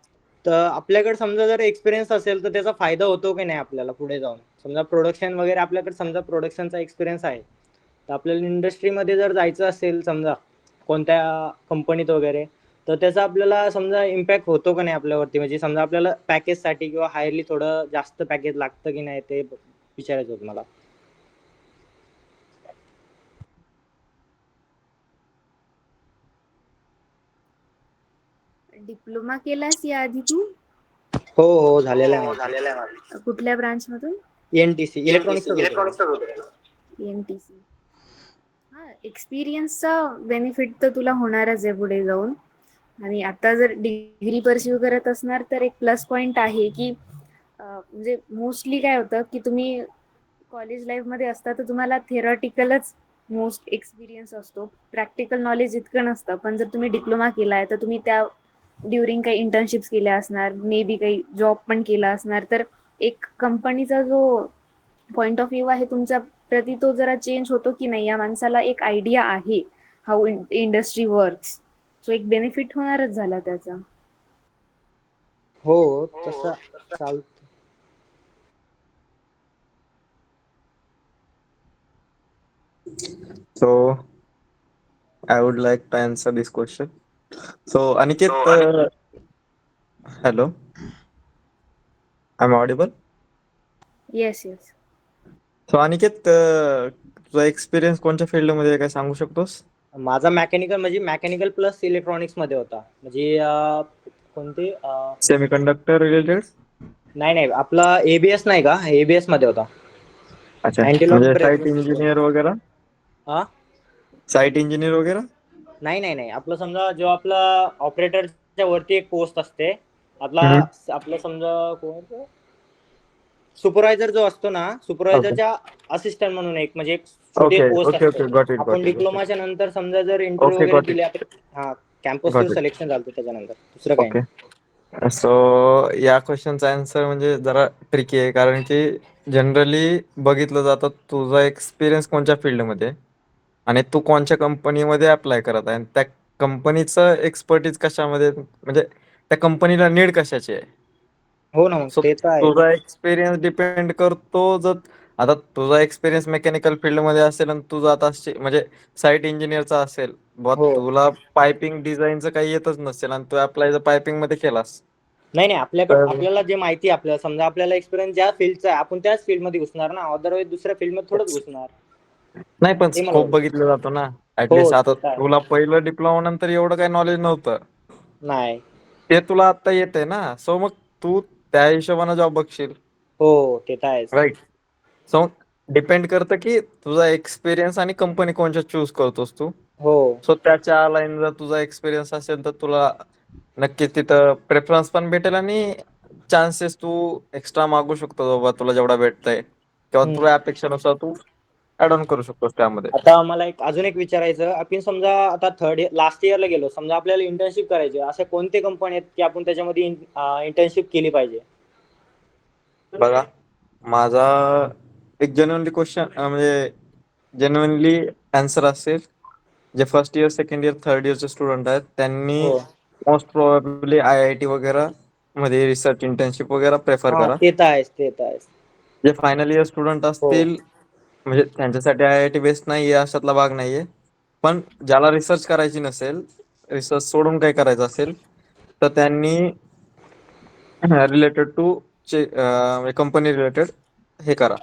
Speaker 13: तर आपल्याकडे समजा जर एक्सपिरियन्स असेल तर त्याचा फायदा होतो की नाही आपल्याला पुढे जाऊन? समजा प्रोडक्शन वगैरे आपल्याकडे समजा प्रोडक्शनचा एक्सपिरियन्स आहे. तर आपल्याला इंडस्ट्रीमध्ये जर जायचं असेल समजा कोणत्या कंपनीत वगैरे, तर त्याचा आपल्याला समजा इम्पॅक्ट होतो का नाही आपल्यावरती? म्हणजे समजा आपल्याला पॅकेजसाठी किंवा हायरली थोडं जास्त पॅकेज लागतं की नाही ते विचारायचं होतं मला.
Speaker 9: डिप्लोमा केलास या आधी तू?
Speaker 13: हो झालेला आहे माझा.
Speaker 9: कुठल्या ब्रांच मधून?
Speaker 13: NTC electronics
Speaker 9: NTC. हा, एक्सपिरियन्सचा बेनिफिट तर तुला होणारच आहे पुढे जाऊन. आणि आता जर डिग्री परस्यू करत असणार तर एक प्लस पॉइंट आहे की म्हणजे मोस्टली काय होतं की तुम्ही कॉलेज लाईफमध्ये असता तर तुम्हाला थेरॉटिकलच मोस्ट एक्सपिरियन्स असतो, प्रॅक्टिकल नॉलेज इतकं नसतं. पण जर तुम्ही डिप्लोमा केलाय तर तुम्ही त्या ड्युरिंग काही इंटर्नशिप्स केल्या असणार, मे बी काही जॉब पण केला असणार, तर एक कंपनीचा जो पॉइंट ऑफ व्ह्यू आहे तुमच्या प्रति तो जरा चेंज होतो की नाही, या माणसाला एक आयडिया आहे हाऊ इंडस्ट्री वर्क्स. सो एक बेनिफिट होणारच झाला त्याचा.
Speaker 13: हो तसं चालतं.
Speaker 8: So I would like to answer this question. So Aniket, hello, I'm audible.
Speaker 9: Yes yes.
Speaker 8: So Aniket, तुझा एक्सपिरियन्स कोणत्या फील्ड मध्ये आहे, काय सांगू शकतोस?
Speaker 13: माझा मेकॅनिकल म्हणजे मेकॅनिकल प्लस इलेक्ट्रॉनिक्स मध्ये होता. म्हणजे कोणते
Speaker 8: सेमीकंडक्टर रिलेटेड?
Speaker 13: नाही आपला एबीएस नाही का, एबीएस मध्ये होता.
Speaker 8: अच्छा,
Speaker 13: अँटीलॉक
Speaker 8: म्हणजे साइट
Speaker 13: ब्रेकिंग सिस्टम.
Speaker 8: इंजिनियर वगैरे?
Speaker 13: हा
Speaker 8: साइट इंजिनियर वगैरे?
Speaker 13: नाही आपलं समजा जो आपला ऑपरेटरच्या वरती एक पोस्ट असते आपला, आपलं समजा कोण सुपरवायझर जो असतो ना, सुपरवायझरच्या असिस्टंट म्हणून एक म्हणजे एक छोटी
Speaker 8: ओके
Speaker 13: पोस्ट
Speaker 8: ओके
Speaker 13: असते.
Speaker 8: ओके, गॉट इट
Speaker 13: आपण
Speaker 8: गॉट इट.
Speaker 13: डिप्लोमाच्या नंतर समजा जर इंटरव्ह्यू
Speaker 8: ओके,
Speaker 13: वगैरे
Speaker 8: got it.
Speaker 13: दिले, हा कॅम्पस
Speaker 8: Got it.
Speaker 13: सिलेक्शन झालं त्याच्यानंतर, दुसरं काही
Speaker 8: ओके.
Speaker 13: नाही.
Speaker 8: सो या क्वेश्चनचा आन्सर म्हणजे जरा ट्रिकी आहे, कारण की जनरली बघितलं जातं तुझा एक्सपिरियन्स कोणत्या फील्डमध्ये आणि तू कोणत्या कंपनीमध्ये अप्लाय करत आहे आणि त्या कंपनीचं एक्सपर्टीज कशामध्ये, म्हणजे त्या कंपनीला नीड कशाची आहे.
Speaker 13: हो ना, मग
Speaker 8: सो
Speaker 13: ते तर आहे.
Speaker 8: तुझा एक्सपिरियन्स डिपेंड करतो. जर आता तुझा एक्सपिरियन्स मेकॅनिकल फील्डमध्ये असेल आणि तुझा आता म्हणजे साईट इंजिनियरचा असेल,
Speaker 13: हो.
Speaker 8: तुला पायपिंग डिझाईनचं काही येतच नसेल आणि तू अप्लाय जर पायपिंग मध्ये केलास,
Speaker 13: नाही आपल्याकडे
Speaker 8: तर
Speaker 13: आपल्याला जे माहिती आहे, आपल्याला समजा आपल्याला एक्सपिरियन्स ज्या फील्डचा आहे आपण त्याच फील्डमध्ये घुसणार ना, अदरवाईज दुसऱ्या फील्डमध्ये थोडंच घुसणार.
Speaker 8: नाही, पण
Speaker 13: ते मला
Speaker 8: स्कोप
Speaker 13: वाटतं.
Speaker 8: बघितला जातो ना.
Speaker 13: हो
Speaker 8: ऍटलीस्ट आता
Speaker 13: ते तर आहे.
Speaker 8: तुला पहिलं डिप्लोमा नंतर एवढं काही नॉलेज नव्हतं,
Speaker 13: नाही.
Speaker 8: ते तुला आता येतंय ना. सो मग तू त्या हिशोबाने जॉब बघशील,
Speaker 13: हो ते तर आहेच.
Speaker 8: राईट. सो डिपेंड करतं की तुझा एक्सपिरियन्स आणि कंपनी कोणत्या चूज करतोस तू.
Speaker 13: हो
Speaker 8: सो त्याच्या अलाईन जर तुझा एक्सपिरियन्स असेल तर तुला नक्कीच तिथं प्रेफरन्स पण भेटेल आणि चान्सेस तू एक्स्ट्रा मागू शकतो बाबा, तुला जेवढा भेटतंय किंवा तुझ्या अपेक्षेनुसार तू ऍड ऑन करू शकतोस त्यामध्ये.
Speaker 13: आता मला अजून एक विचारायचं, आपण समजा आता लास्ट इयरला गेलो, समजा आपल्याला इंटर्नशिप करायची, असे कोणते कंपनी आहेत की आपण त्याच्यामध्ये इंटर्नशिप केली पाहिजे?
Speaker 8: बघा, माझा एक जेन्युइनली क्वेश्चन म्हणजे जेन्युइनली आन्सर असेल, जे first year, second year, third इयरचे स्टुडंट आहेत त्यांनी
Speaker 13: हो.
Speaker 8: मोस्ट प्रोबॅबली IIT वगैरे मध्ये रिसर्च इंटर्नशिप वगैरे प्रेफर
Speaker 13: हा
Speaker 8: करा.
Speaker 13: ते तर आहेच, ते तर आहेच.
Speaker 8: जे फायनल इयर स्टुडंट असतील, म्हणजे त्यांच्यासाठी IIT बेस्ट नाहीये अशातला भाग नाहीये. पण ज्याला रिसर्च करायची नसेल, रिसर्च सोडून काय करायचं असेल, तर त्यांनी रिलेटेड टू कंपनी रिलेटेड हे करा,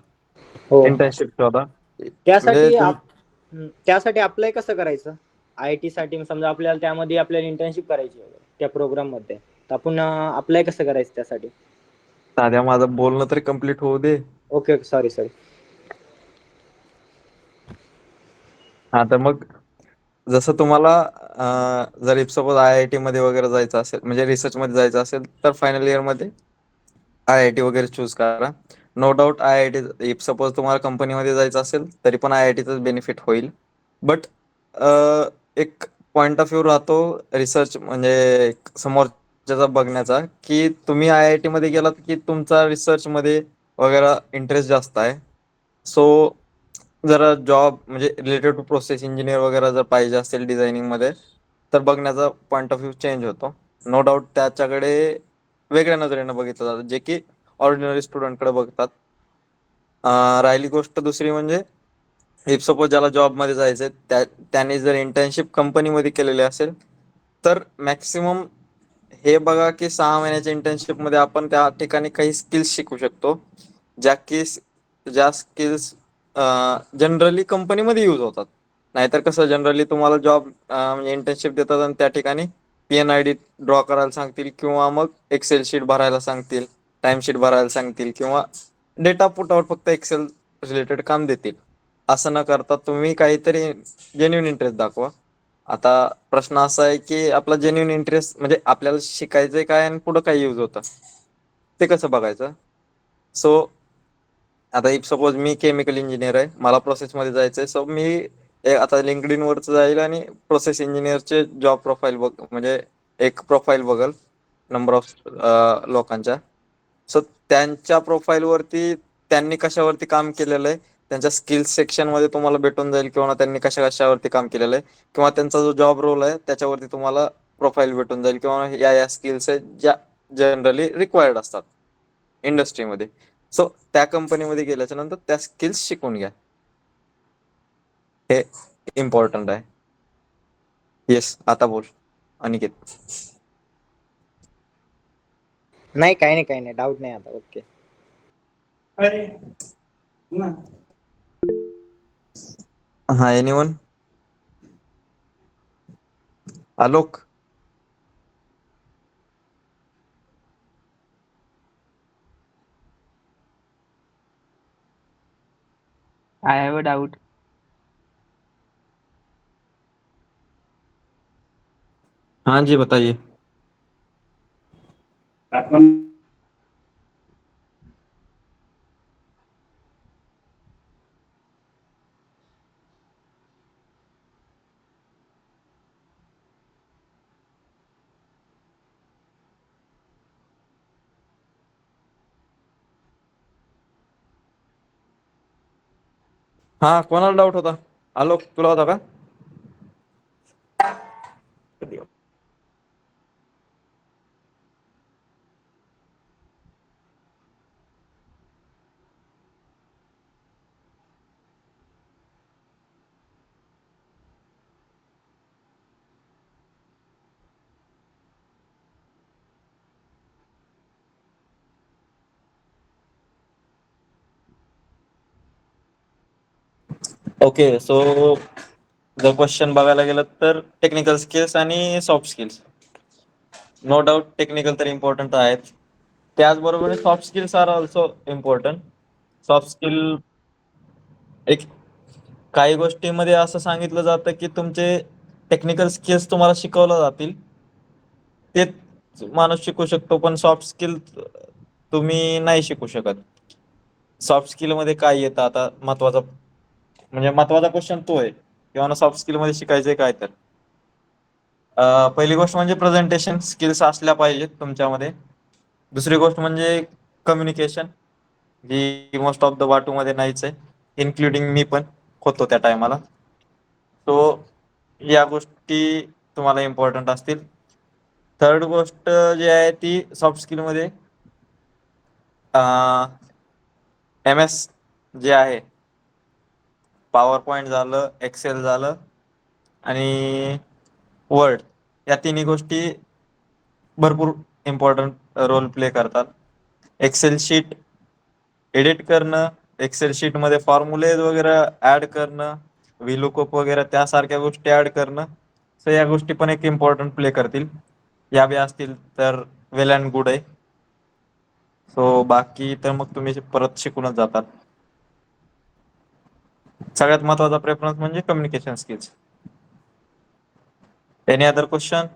Speaker 13: हो.
Speaker 8: इंटर्नशिप शोधा. म्हणजे
Speaker 13: त्यासाठी अप्लाय कसं करायचं? IIT साठी समजा आपल्याला त्यामध्ये आपल्याला इंटर्नशिप करायची आहे त्या प्रोग्राम मध्ये, तर आपण अप्लाय कसं करायचं त्यासाठी?
Speaker 8: साध्या माझं बोलणं तरी कम्प्लीट होऊ दे.
Speaker 13: Okay sorry.
Speaker 8: हा, तर मग जसं तुम्हाला जर इफ सपोज IIT मध्ये वगैरे जायचं असेल, म्हणजे रिसर्च मध्ये जायचं असेल, तर फायनल इयर मध्ये IIT वगैरे चूज करा. No doubt IIT, if suppose तुम्हाला कंपनीमध्ये जायचं असेल तरी पण IITच बेनिफिट होईल. बट एक पॉइंट ऑफ व्ह्यू राहतो रिसर्च म्हणजे समोरच्याचा बघण्याचा, की तुम्ही IIT मध्ये गेलात की तुमचा रिसर्च मध्ये वगैरे इंटरेस्ट जास्त आहे. सो जरा जॉब म्हणजे रिलेटेड टू प्रोसेस इंजिनियर वगैरे जर पाहिजे असेल डिझायनिंग मध्ये, तर बघण्याचा पॉइंट ऑफ व्ह्यू चेंज होतो. नो डाऊट त्याच्याकडे वेगळ्या नजरेनं बघितलं जातं, जे की ऑर्डिनरी स्टुडंटकडे बघतात. राहिली गोष्ट दुसरी म्हणजे इफ सपोज ज्याला जॉबमध्ये जायचंय, त्याने जर इंटर्नशिप कंपनीमध्ये केलेली असेल, तर मॅक्सिमम हे बघा की 6 महिन्याच्या इंटर्नशिप मध्ये आपण त्या ठिकाणी काही स्किल्स शिकू शकतो, ज्या स्किल्स जनरली कंपनीमध्ये यूज होतात. नाहीतर कसं जनरली तुम्हाला जॉब म्हणजे इंटर्नशिप देतात आणि त्या ठिकाणी PNID ड्रॉ करायला सांगतील किंवा मग एक्सेल शीट भरायला सांगतील, टाइम शीट भरायला सांगतील किंवा डेटा पुटावर फक्त एक्सेल रिलेटेड काम देतील. असं न करता तुम्ही काहीतरी जेन्युइन इंटरेस्ट दाखवा. आता प्रश्न असा आहे की आपला जेन्युइन इंटरेस्ट म्हणजे आपल्याला शिकायचंय काय आणि पुढं काय यूज होतं ते कसं बघायचं. सो आता if suppose me chemical engineer आहे, मला प्रोसेसमध्ये जायचंय, सो मी आता लिंक्डइन वरच जाईल आणि प्रोसेस इंजिनियरचे जॉब प्रोफाईल म्हणजे एक प्रोफाईल बघल नंबर ऑफ लोकांच्या. सो त्यांच्या प्रोफाईल वरती त्यांनी कशावरती काम केलेलं आहे त्यांच्या स्किल्स सेक्शन मध्ये तुम्हाला भेटून जाईल किंवा त्यांनी कशावरती काम केलेलं आहे किंवा त्यांचा जो जॉब रोल आहे त्याच्यावरती तुम्हाला प्रोफाईल भेटून जाईल किंवा या स्किल्स आहेत ज्या जनरली रिक्वायर्ड असतात इंडस्ट्रीमध्ये. सो त्या कंपनीमध्ये गेल्याच्या नंतर त्या स्किल्स शिकून घ्या, हे इम्पॉर्टंट आहे. येस, आता बोल अनिकेत.
Speaker 13: नाही काही नाही डाऊट नाही आता. ओके.
Speaker 8: हा, anyone? Alok.
Speaker 14: I have a doubt.
Speaker 8: हाँ जी, बताइए. हा, कोणाला डाऊट होता? आलोक, तुला होता का? ओके, सो जर क्वेश्चन बघायला गेलं तर टेक्निकल स्किल्स आणि soft skills, no doubt technical तर इम्पॉर्टंट आहेत, त्याचबरोबर soft skills are also important. Soft skill एक काही गोष्टीमध्ये असं सांगितलं जातं की तुमचे टेक्निकल स्किल्स तुम्हाला शिकवलं जातील, ते माणूस शिकू शकतो, पण सॉफ्ट स्किल तुम्ही नाही शिकू शकत. सॉफ्ट स्किल मध्ये काय येतं आता महत्वाचा क्वेश्चन तो आहे किंवा सॉफ्ट स्किल मध्ये शिकायचंय काय तर पहिली गोष्ट म्हणजे प्रेझेंटेशन स्किल्स असल्या पाहिजेत तुमच्यामध्ये. दुसरी गोष्ट म्हणजे कम्युनिकेशन, जी मोस्ट ऑफ द मध्ये नाहीच आहे, इन्क्लुडिंग मी पण होतो त्या टायमाला. सो या गोष्टी तुम्हाला इम्पॉर्टंट असतील. थर्ड गोष्ट जी आहे ती सॉफ्ट स्किल मध्ये MS जे आहे, पॉवर पॉईंट झालं, एक्सेल झालं आणि वर्ड, या तिन्ही गोष्टी भरपूर इम्पॉर्टंट रोल प्ले करतात. एक्सेल शीट एडिट करणं, एक्सेल शीट मध्ये फॉर्म्युलेज वगैरे ऍड करणं, व्हीलुकअप वगैरे त्यासारख्या गोष्टी ऍड करणं, सो या गोष्टी पण एक इम्पॉर्टंट प्ले करतील. या बी असतील तर वेल अँड गुड आहे. सो बाकी तर मग तुम्ही परत शिकूनच जातात. सगळ्यात महत्वाचा प्रेफरन्स म्हणजे communication skills. Any other question?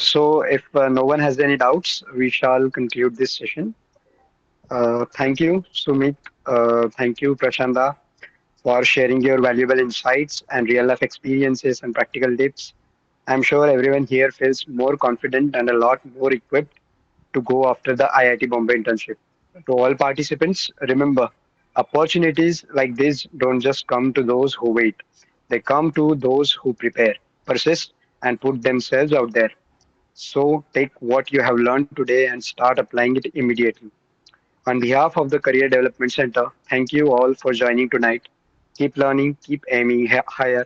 Speaker 15: So, if no one has any doubts, we shall conclude this session. Thank you, Sumit. Thank you, Prashanda. for sharing your valuable insights and real life experiences and practical tips. I'm sure everyone here feels more confident and a lot more equipped to go after the IIT Bombay internship. To all participants, remember, opportunities like this don't just come to those who wait, they come to those who prepare, persist, and put themselves out there. So take what you have learned today and start applying it immediately. On behalf of the Career Development Center, thank you all for joining tonight. Keep learning, keep aiming higher,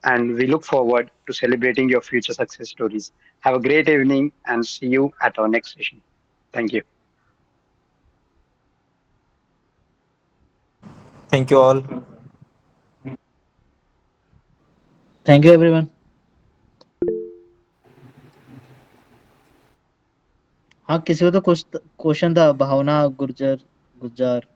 Speaker 15: and we look forward to celebrating your future success stories. Have a great evening and see you at our next session. Thank you.
Speaker 8: Thank you all.
Speaker 2: Thank you, everyone. हाँ, किसी को तो क्वेश्चन था, भावना गुर्जर गुज्जार।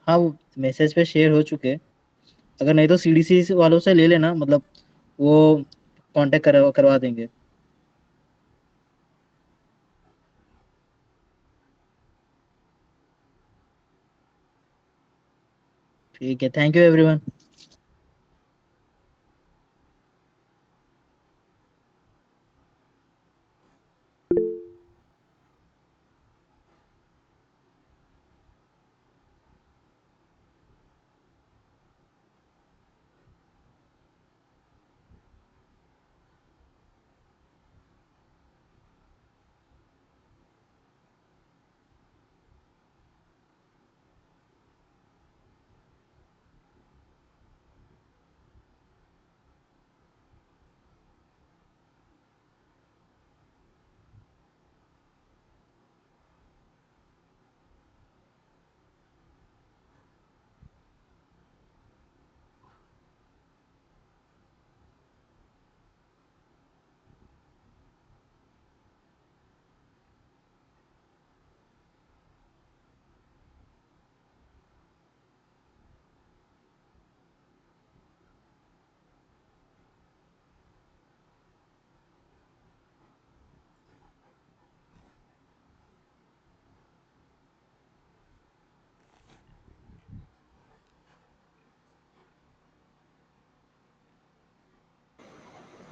Speaker 2: हाँ, वो मैसेज पे शेयर हो चुके हैं। अगर नहीं तो सीडीसी वालों से ले लेना, मतलब वो कांटेक्ट करवा देंगे। ठीक है, थैंक यू एवरीवन।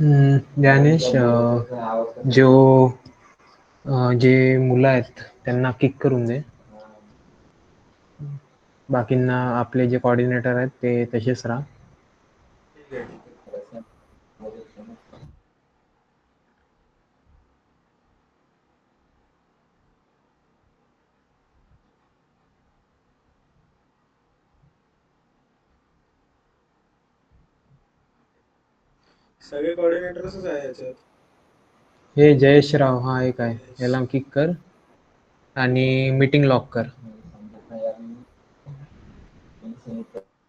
Speaker 4: ज्ञानेश, जो जे मुलं आहेत त्यांना किक करून दे. बाकींना आपले जे कोऑर्डिनेटर आहेत ते तसेच राहा.
Speaker 16: सगळे कोऑर्डिनेटर्सच आहे याच्यात.
Speaker 4: हे जयेशराव हा एक आहे, याला किक कर आणि मीटिंग लॉक कर.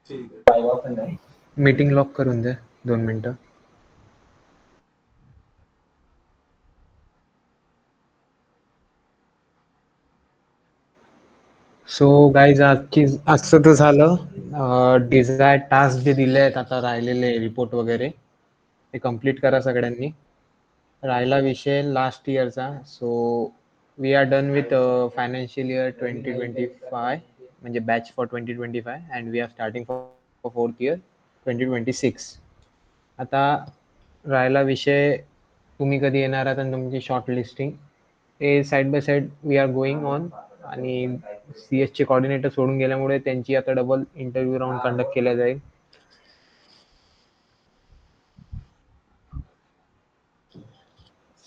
Speaker 16: ठीक आहे.
Speaker 4: मीटिंग लॉक करून दे 2 मिनिटं. सो गाईज आजचं तर झालं. डिझायर टास्क जे दिले आहेत आता राहिलेले रिपोर्ट वगैरे ते कंप्लीट करा सगळ्यांनी. राहिला विषय लास्ट इयरचा. So we are done with financial year 2025 म्हणजे batch for 2025 and we are starting for 4th year 2026. आता राहिला विषय तुम्ही कधी येणार आहात आणि तुमची शॉर्ट लिस्टिंग हे side by side we are going on. आणि CS चे कोऑर्डिनेटर सोडून गेल्यामुळे त्यांची आता डबल इंटरव्ह्यू राऊंड कंडक्ट केला जाईल.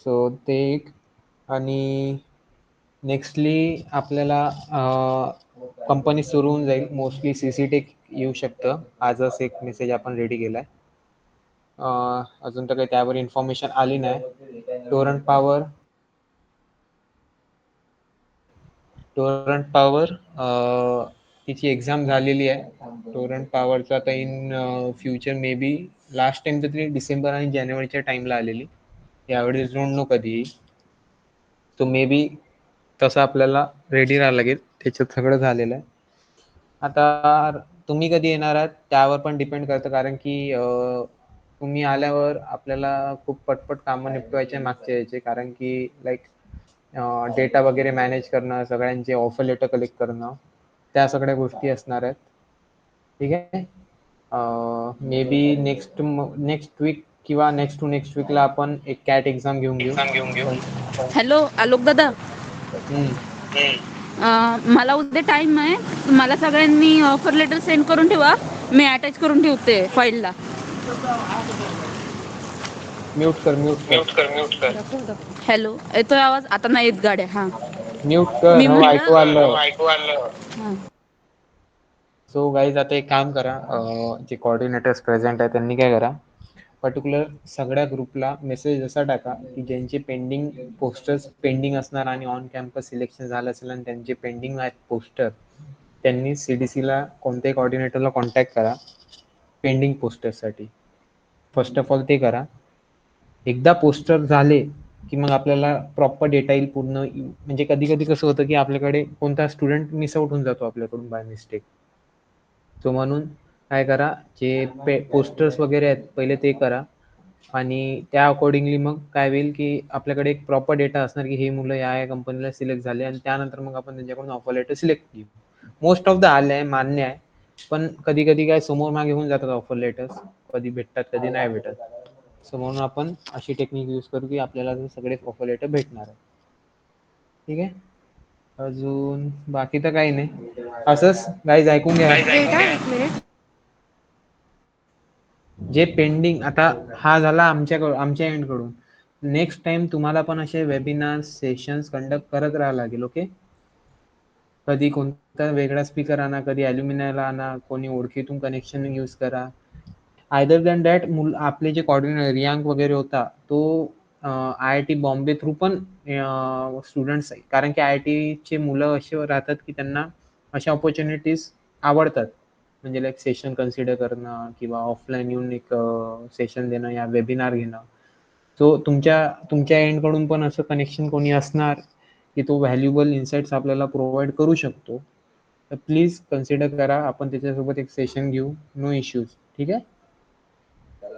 Speaker 4: सो ते एक. आणि नेक्स्टली आपल्याला कंपनी सुरू होऊन जाईल. मोस्टली CC टेक येऊ शकतं. आजच एक मेसेज आपण रेडी केला आहे. अजून तर काही त्यावर इन्फॉर्मेशन आली नाही. टोरंट पॉवर तिची एक्झाम झालेली आहे. टोरंट पॉवरचा आता in future may be last time तर ती डिसेंबर आणि जानेवारीच्या टाइमला आलेली. यावेळेस डोंट नो कधी येईल. तो मे बी तसं आपल्याला रेडी राहावं लागेल. त्याच्यात सगळं झालेलं आहे. आता तुम्ही कधी येणार आहात त्यावर पण डिपेंड करतं, कारण की तुम्ही आल्यावर आपल्याला खूप पटपट कामं निपटवायचे मागच्या याचे, कारण की लाईक डेटा वगैरे मॅनेज करणं, सगळ्यांचे ऑफर लेटर कलेक्ट करणं, त्या सगळ्या गोष्टी असणार आहेत. ठीक आहे. मे बी नेक्स्ट वीक किंवा नेक्स्ट टू नेक्स्ट वीकला आपण एक कॅट एक्झाम घेऊन घेऊ.
Speaker 16: हॅलो आलोक दादा,
Speaker 4: हम्म.
Speaker 16: मला उद्या टाइम आहे. मला सगळ्यांनी ऑफर लेटर सेंड करून ठेवा. मी अटॅच करून ठेवते फाईलला.
Speaker 4: म्यूट कर.
Speaker 16: हॅलो, येतोय आवाज? आता नाही येत गाड्या. हा
Speaker 4: म्यूट कर.
Speaker 16: मी
Speaker 4: हो, ऐकू आलं.
Speaker 16: हा.
Speaker 4: सो गाईज, आता एक काम करा, जे कोऑर्डिनेटर्स प्रेझेंट आहे त्यांनी काय करा, पर्टिक्युलर सगळ्या ग्रुपला मेसेज असा टाका की ज्यांचे पेंडिंग पोस्टर्स पेंडिंग असणार आणि ऑन कॅम्पस सिलेक्शन झालं असेल आणि त्यांचे पेंडिंग आहेत पोस्टर, त्यांनी CDCला कोणत्याही कोऑर्डिनेटरला कॉन्टॅक्ट करा पेंडिंग पोस्टरसाठी. फर्स्ट ऑफ ऑल ते करा. एकदा पोस्टर झाले की मग आपल्याला प्रॉपर डेटा येईल पूर्ण. म्हणजे कधी कधी कसं होतं की आपल्याकडे कोणता स्टुडंट मिस आउट होऊन जातो आपल्याकडून बाय मिस्टेक. सो म्हणून काय करा, जे पोस्टर्स वगैरे आहेत पहिले ते करा, आणि त्या अकॉर्डिंगली मग काय होईल की आपल्याकडे एक प्रॉपर डेटा असणार की हे मुलं या कंपनीला सिलेक्ट झाले, आणि त्यानंतर मग आपण त्यांच्याकडून ऑफर लेटर सिलेक्ट घेऊ. मोस्ट ऑफ द आले आहे, मान्य आहे, पण कधी कधी काय समोर मागे होऊन जातात ऑफर लेटर्स, कधी भेटतात कधी नाही भेटत. सो म्हणून आपण अशी टेक्निक यूज करू की आपल्याला सगळे ऑफर लेटर भेटणार आहे. ठीक आहे. अजून बाकी तर काही नाही. असंच गाईज ऐकून घ्या.
Speaker 9: एक मिनिट.
Speaker 4: जे पेंडिंग, आता हा झाला आमच्या एंड कडून. नेक्स्ट टाइम तुम्हाला पण असे वेबिनार सेशन्स कंडक्ट करत राहावं लागेल. ओके. कधी कोणता वेगळा स्पीकर आणा, कधी अल्युमिनायला आणा, कोणी ओळखीतून कनेक्शन यूज करा. आयदर दॅन दॅट आपले जे कोऑर्डिनेटर रियांक वगैरे होता तो IIT बॉम्बे थ्रू पण स्टुडंट्स, कारण की IIT चे मुलं असे राहतात की त्यांना अशा ऑपॉर्च्युनिटीज आवडतात, म्हणजे लाईक सेशन कन्सिडर करणं किंवा ऑफलाईन येऊन एक सेशन देणं या वेबिनार घेणं. सो तुमच्या एंडकडून पण असं कनेक्शन कोणी असणार की तो व्हॅल्युएबल इन्साइट्स आपल्याला प्रोव्हाइड करू शकतो, तर प्लीज कन्सिडर करा. आपण त्याच्यासोबत एक सेशन घेऊ. No issues. ठीक आहे.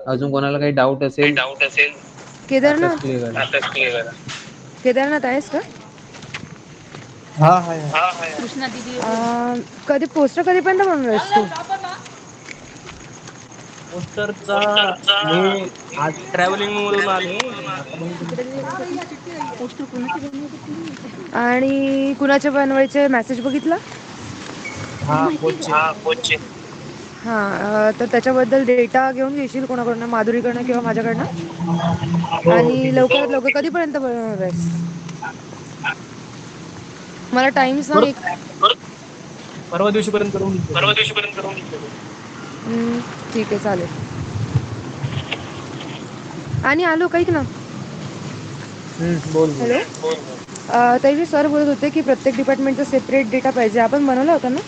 Speaker 4: अजून कोणाला काही डाऊट असेल आताच
Speaker 9: केदारनाथ,
Speaker 4: क्लिअर करा.
Speaker 9: केदारनाथ आहेस का?
Speaker 4: हा हाय.
Speaker 16: कृष्णा दिदी
Speaker 9: कधी पोस्टर कधीपर्यंत बनवलंयस तू?
Speaker 5: पोस्टरचा मी आज ट्रॅव्हलिंग वरून आले. आता
Speaker 16: पोस्टर कोणाचे बनवतात?
Speaker 9: आणि कुणाचे बनवायचे मेसेज बघितला?
Speaker 5: हा कोचचे.
Speaker 9: हां, तर त्याच्याबद्दल डेटा घेऊन घेशील कोणाकडनं, माधुरीकडनं किंवा माझ्याकडनं?
Speaker 5: हो
Speaker 9: आणि
Speaker 5: ठीक
Speaker 9: लवकरात लवकर कधीपर्यंत बनवणार आहेस? मला टाइम सांग एक.
Speaker 5: परवा दिवशीपर्यंत करून देतो.
Speaker 9: ठीक आहे, चालेल. आणि आलो ऐक ना.
Speaker 4: बोल.
Speaker 9: हॅलो. तरी सर बोलत होते की प्रत्येक डिपार्टमेंटचा सेपरेट डेटा पाहिजे. आपण बनवला होता ना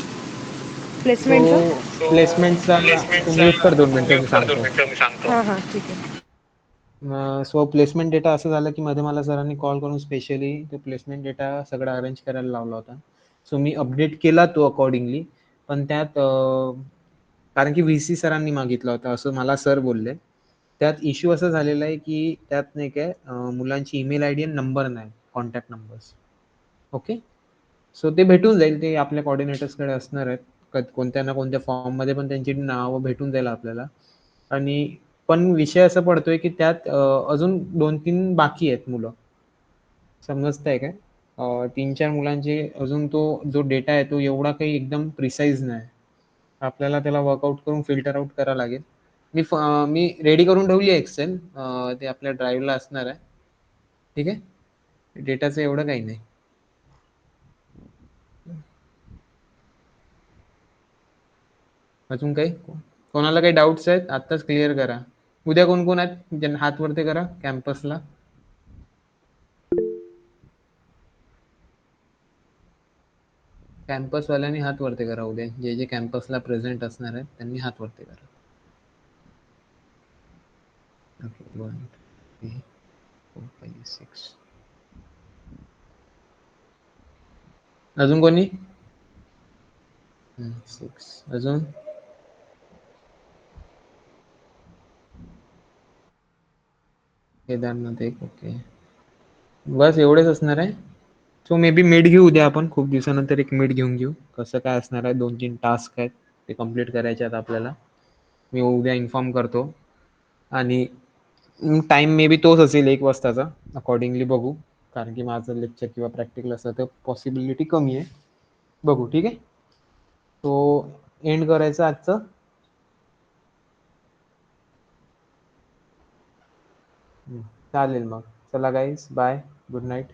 Speaker 4: सो
Speaker 9: प्लेसमेंटचा?
Speaker 4: प्लेसमेंटचा तू म्यूट कर 2 मिनिटं, मी सांगतो.
Speaker 9: हां हां, ठीक आहे.
Speaker 4: सो प्लेसमेंट डेटा असं झालं की मध्ये मला सरांनी कॉल करून स्पेशली तो प्लेसमेंट डेटा सगळा अरेंज करायला लावला होता. सो मी अपडेट केला तो अकॉर्डिंगली, पण त्यात कारण की VC सरांनी मागितला होता असं मला सर बोलले. त्यात इश्यू असं झालेला आहे की त्यात नाही काय मुलांची ईमेल ID आणि नंबर नाही, कॉन्टॅक्ट नंबर्स. ओके. सो ते भेटून जाईल, ते आपल्या कोऑर्डिनेटर्सकडे असणार आहेत. कोणत्या ना कोणत्या फॉर्ममध्ये पण त्यांची नावं भेटून जाईल आपल्याला. आणि पण विषय असा पडतोय की त्यात अजून 2-3 बाकी आहेत मुलं. समजतंय काय? 3-4 मुलांचे अजून तो जो डेटा आहे तो एवढा काही एकदम प्रिसाईज नाही. आपल्याला त्याला वर्कआउट करून फिल्टर आउट करावं लागेल. मी रेडी करून ठेवली आहे एक्सेल, ते आपल्या ड्राईव्हला असणार आहे. ठीक आहे. डेटाचं एवढं काही नाही. अजून काही कोणाला काही डाऊट्स आहेत आत्ताच क्लिअर करा. उद्या कोण कोण आहेत ज्यांना हात वरती करा कॅम्पसला. कॅम्पसवाल्यांनी हात वरती करा उद्या, जे जे कॅम्पसला प्रेझेंट असणार आहेत त्यांनी हात वरती करा. ओके 1 3 4 5 6. अजून कोणी? 6 अजून. केदारनाथ एक. ओके बस एवढेच असणार आहे. सो मे बी मिड घेऊ उद्या आपण, खूप दिवसानंतर एक मिड घेऊन घेऊ. कसं काय असणार आहे, 2-3 टास्क आहेत ते कम्प्लीट करायचे आहेत आपल्याला. मी उद्या इन्फॉर्म करतो आणि टाइम मे बी तोच असेल 1 वाजताचा. अकॉर्डिंगली बघू, कारण की माझं लेक्चर किंवा प्रॅक्टिकल असतं तर पॉसिबिलिटी कमी आहे. बघू ठीक आहे. तो एंड करायचं आजचं. चालेल मग. चला गाईज बाय, गुड नाईट.